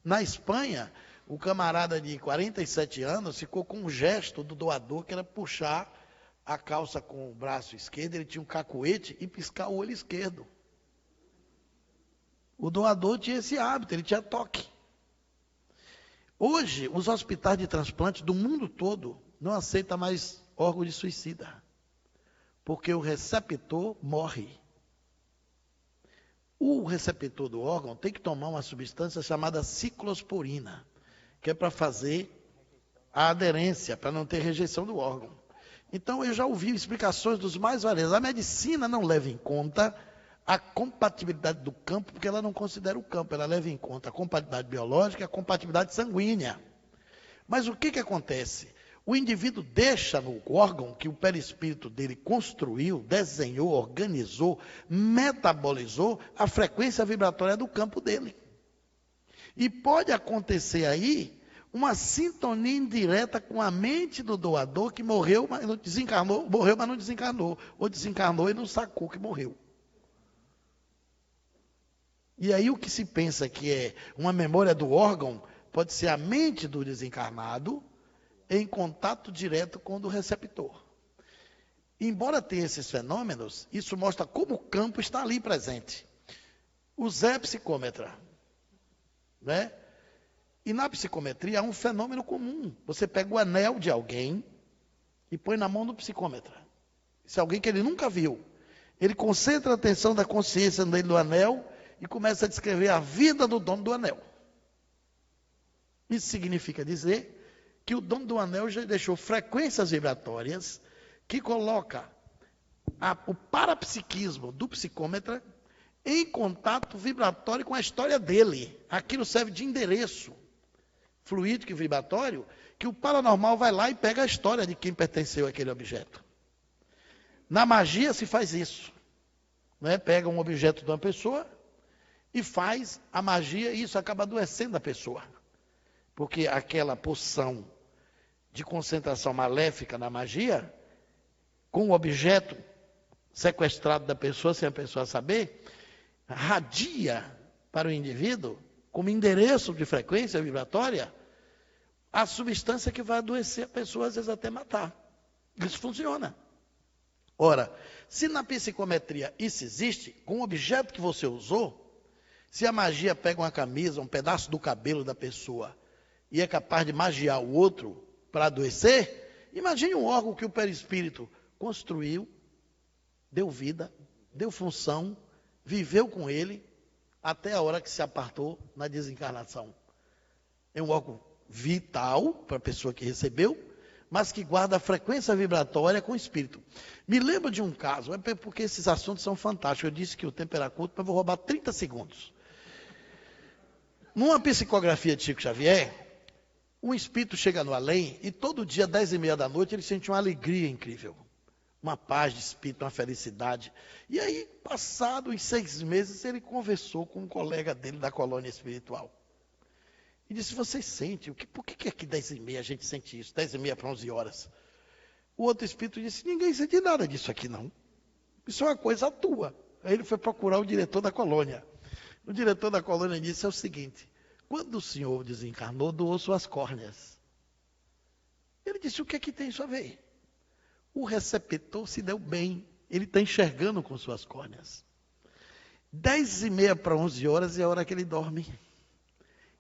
Na Espanha, o camarada de 47 anos ficou com um gesto do doador, que era puxar a calça com o braço esquerdo, ele tinha um cacuete e piscar o olho esquerdo. O doador tinha esse hábito, ele tinha toque. Hoje, os hospitais de transplante do mundo todo não aceitam mais órgão de suicida, porque o receptor morre. O receptor do órgão tem que tomar uma substância chamada ciclosporina, que é para fazer a aderência, para não ter rejeição do órgão. Então, eu já ouvi explicações dos mais variados. A medicina não leva em conta a compatibilidade do campo, porque ela não considera o campo, ela leva em conta a compatibilidade biológica e a compatibilidade sanguínea. Mas o que acontece? O indivíduo deixa no órgão que o perispírito dele construiu, desenhou, organizou, metabolizou a frequência vibratória do campo dele. E pode acontecer aí uma sintonia indireta com a mente do doador que morreu, mas não desencarnou, morreu, mas não desencarnou, ou desencarnou e não sacou que morreu. E aí o que se pensa que é uma memória do órgão, pode ser a mente do desencarnado em contato direto com o do receptor. Embora tenha esses fenômenos, isso mostra como o campo está ali presente. O Zé é psicômetra, né? E na psicometria há um fenômeno comum. Você pega o anel de alguém e põe na mão do psicômetra. Isso é alguém que ele nunca viu. Ele concentra a atenção da consciência dele no anel e começa a descrever a vida do dono do anel. Isso significa dizer que o dono do anel já deixou frequências vibratórias que coloca o parapsiquismo do psicômetra em contato vibratório com a história dele. Aquilo serve de endereço fluídico e vibratório, que o paranormal vai lá e pega a história de quem pertenceu àquele objeto. Na magia se faz isso, né? Pega um objeto de uma pessoa e faz a magia, e isso acaba adoecendo a pessoa. Porque aquela poção de concentração maléfica na magia, com o objeto sequestrado da pessoa, sem a pessoa saber, radia para o indivíduo, como endereço de frequência vibratória, a substância que vai adoecer a pessoa, às vezes até matar. Isso funciona. Ora, se na psicometria isso existe, com o objeto que você usou, se a magia pega uma camisa, um pedaço do cabelo da pessoa, e é capaz de magiar o outro para adoecer, imagine um órgão que o perispírito construiu, deu vida, deu função viveu com ele até a hora que se apartou na desencarnação. É um órgão vital para a pessoa que recebeu, mas que guarda a frequência vibratória com o espírito. Me lembro de um caso, porque esses assuntos são fantásticos. Eu disse que o tempo era curto, mas vou roubar 30 segundos. Numa psicografia de Chico Xavier, um espírito chega no além e todo dia, 10h30 da noite, ele sente uma alegria incrível. Uma paz de espírito, uma felicidade. E aí, passados 6 meses, ele conversou com um colega dele da colônia espiritual. E disse, você sente? Por que aqui 10h30 a gente sente isso? 10h30 para 11 horas. O outro espírito disse, ninguém sente nada disso aqui não. Isso é uma coisa tua. Aí ele foi procurar o diretor da colônia. O diretor da colônia disse, é o seguinte, quando o senhor desencarnou, doou suas córneas. Ele disse, o que é que tem isso a ver? O receptor se deu bem. Ele está enxergando com suas córneas. 10h30 para 11 horas é a hora que ele dorme.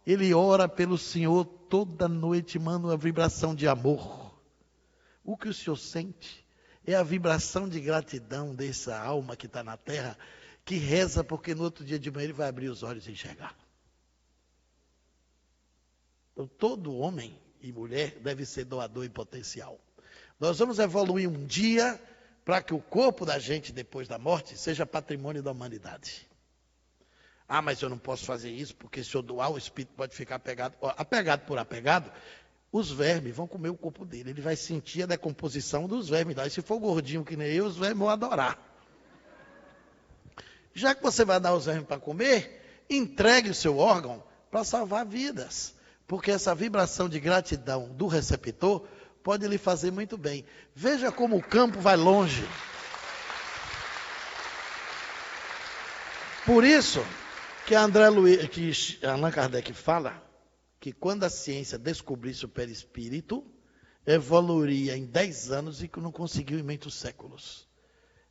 Ele ora pelo Senhor toda noite, manda uma vibração de amor. O que o Senhor sente é a vibração de gratidão dessa alma que está na terra, que reza porque no outro dia de manhã ele vai abrir os olhos e enxergar. Então, todo homem e mulher deve ser doador em potencial. Nós vamos evoluir um dia para que o corpo da gente, depois da morte, seja patrimônio da humanidade. Ah, mas eu não posso fazer isso, porque se eu doar, o espírito pode ficar apegado. Apegado por apegado, os vermes vão comer o corpo dele. Ele vai sentir a decomposição dos vermes. E se for gordinho que nem eu, os vermes vão adorar. Já que você vai dar os vermes para comer, entregue o seu órgão para salvar vidas. Porque essa vibração de gratidão do receptor pode lhe fazer muito bem. Veja como o campo vai longe. Por isso que Allan Kardec fala que quando a ciência descobrisse o perispírito, evoluiria em 10 anos e que não conseguiu em muitos séculos.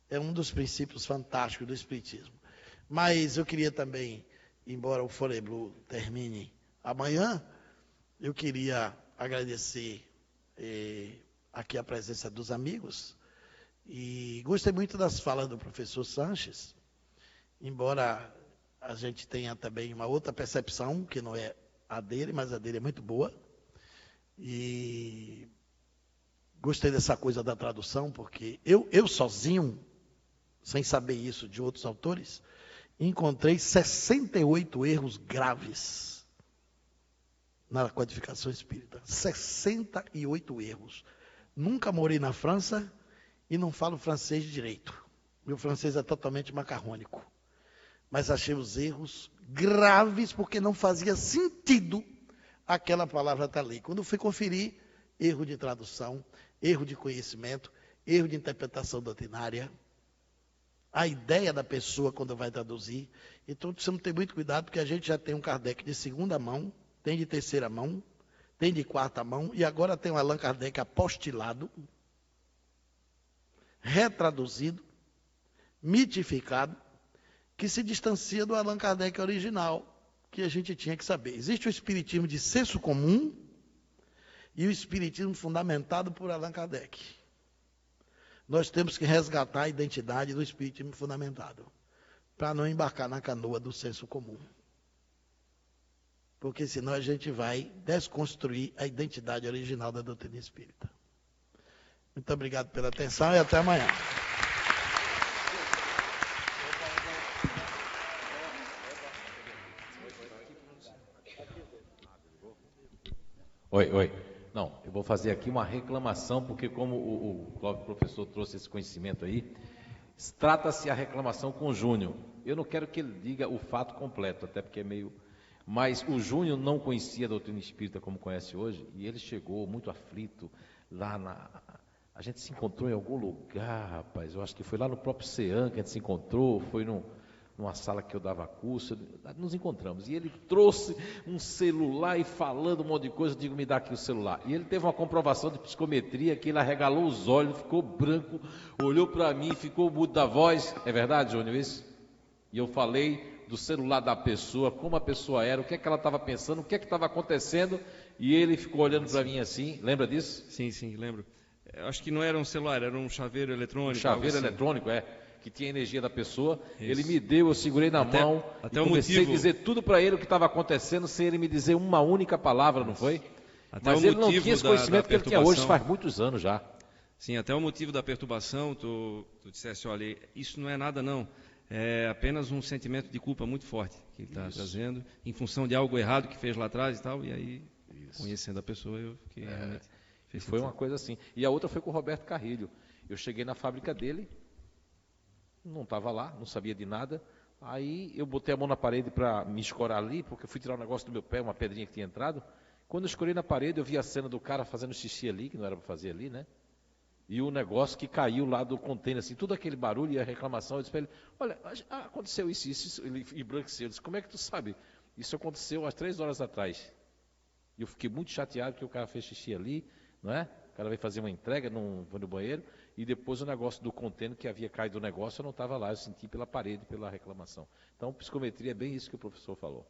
É um dos princípios fantásticos do espiritismo. Mas eu queria também, embora o Foreblu termine amanhã, eu queria agradecer aqui a presença dos amigos e gostei muito das falas do professor Sanches, embora a gente tenha também uma outra percepção, que não é a dele, mas a dele é muito boa. E gostei dessa coisa da tradução, porque eu sozinho, sem saber isso de outros autores, encontrei 68 erros graves na codificação espírita. 68 erros. Nunca morei na França e não falo francês direito. Meu francês é totalmente macarrônico. Mas achei os erros graves porque não fazia sentido aquela palavra estar ali. Quando fui conferir, erro de tradução, erro de conhecimento, erro de interpretação doutrinária, a ideia da pessoa quando vai traduzir. Então precisamos ter muito cuidado, porque a gente já tem um Kardec de segunda mão, tem de terceira mão, tem de quarta mão, e agora tem um Allan Kardec apostilado, retraduzido, mitificado, que se distancia do Allan Kardec original, que a gente tinha que saber. Existe o espiritismo de senso comum e o espiritismo fundamentado por Allan Kardec. Nós temos que resgatar a identidade do espiritismo fundamentado, para não embarcar na canoa do senso comum. Porque senão a gente vai desconstruir a identidade original da doutrina espírita. Muito obrigado pela atenção e até amanhã. Oi. Não, eu vou fazer aqui uma reclamação, porque como o professor trouxe esse conhecimento aí, trata-se a reclamação com o Júnior. Eu não quero que ele diga o fato completo, até porque é meio... Mas o Júnior não conhecia a doutrina espírita como conhece hoje, e ele chegou muito aflito lá na... A gente se encontrou em algum lugar, rapaz, eu acho que foi lá no próprio CEAM que a gente se encontrou, foi numa sala que eu dava curso, nos encontramos, e ele trouxe um celular e falando um monte de coisa, eu digo, me dá aqui o celular, e ele teve uma comprovação de psicometria, que ele arregalou os olhos, ficou branco, olhou para mim, ficou mudo da voz, é verdade, Júnior, isso? E eu falei do celular da pessoa, como a pessoa era, o que é que ela estava pensando, o que é que estava acontecendo, e ele ficou olhando para mim assim, lembra disso? Sim, lembro. Eu acho que não era um celular, era um chaveiro eletrônico. Um chaveiro eletrônico, que tinha a energia da pessoa. Isso. Ele me deu, eu segurei na mão, até e o comecei motivo... a dizer tudo para ele o que estava acontecendo, sem ele me dizer uma única palavra, não foi? Até mas o ele não motivo tinha esse da conhecimento que ele tinha hoje, perturbação. faz muitos anos já. Sim, até o motivo da perturbação, tu disseste, olha, isso não é nada não, é apenas um sentimento de culpa muito forte que ele está trazendo, em função de algo errado que fez lá atrás e tal, e aí, conhecendo a pessoa, eu fiquei realmente... Foi uma coisa assim. E a outra foi com o Roberto Carrilho. Eu cheguei na fábrica dele, não estava lá, não sabia de nada, aí eu botei a mão na parede para me escorar ali, porque eu fui tirar um negócio do meu pé, uma pedrinha que tinha entrado. Quando eu escorei na parede, eu vi a cena do cara fazendo xixi ali, que não era para fazer ali, né? E o negócio que caiu lá do container, assim, tudo aquele barulho e a reclamação. Eu disse para ele, olha, aconteceu isso. Ele embranqueceu. Eu disse, como é que tu sabe? Isso aconteceu há 3 horas atrás. E eu fiquei muito chateado porque o cara fez xixi ali, não é? O cara veio fazer uma entrega, foi no banheiro, e depois o negócio do container que havia caído do negócio, eu não estava lá, eu senti pela parede, pela reclamação. Então, psicometria é bem isso que o professor falou.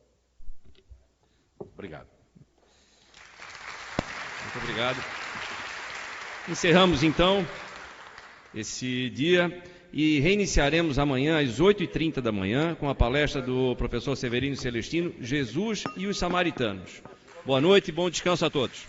Obrigado. Muito obrigado. Encerramos então esse dia e reiniciaremos amanhã às 8h30 da manhã com a palestra do professor Severino Celestino, Jesus e os Samaritanos. Boa noite e bom descanso a todos.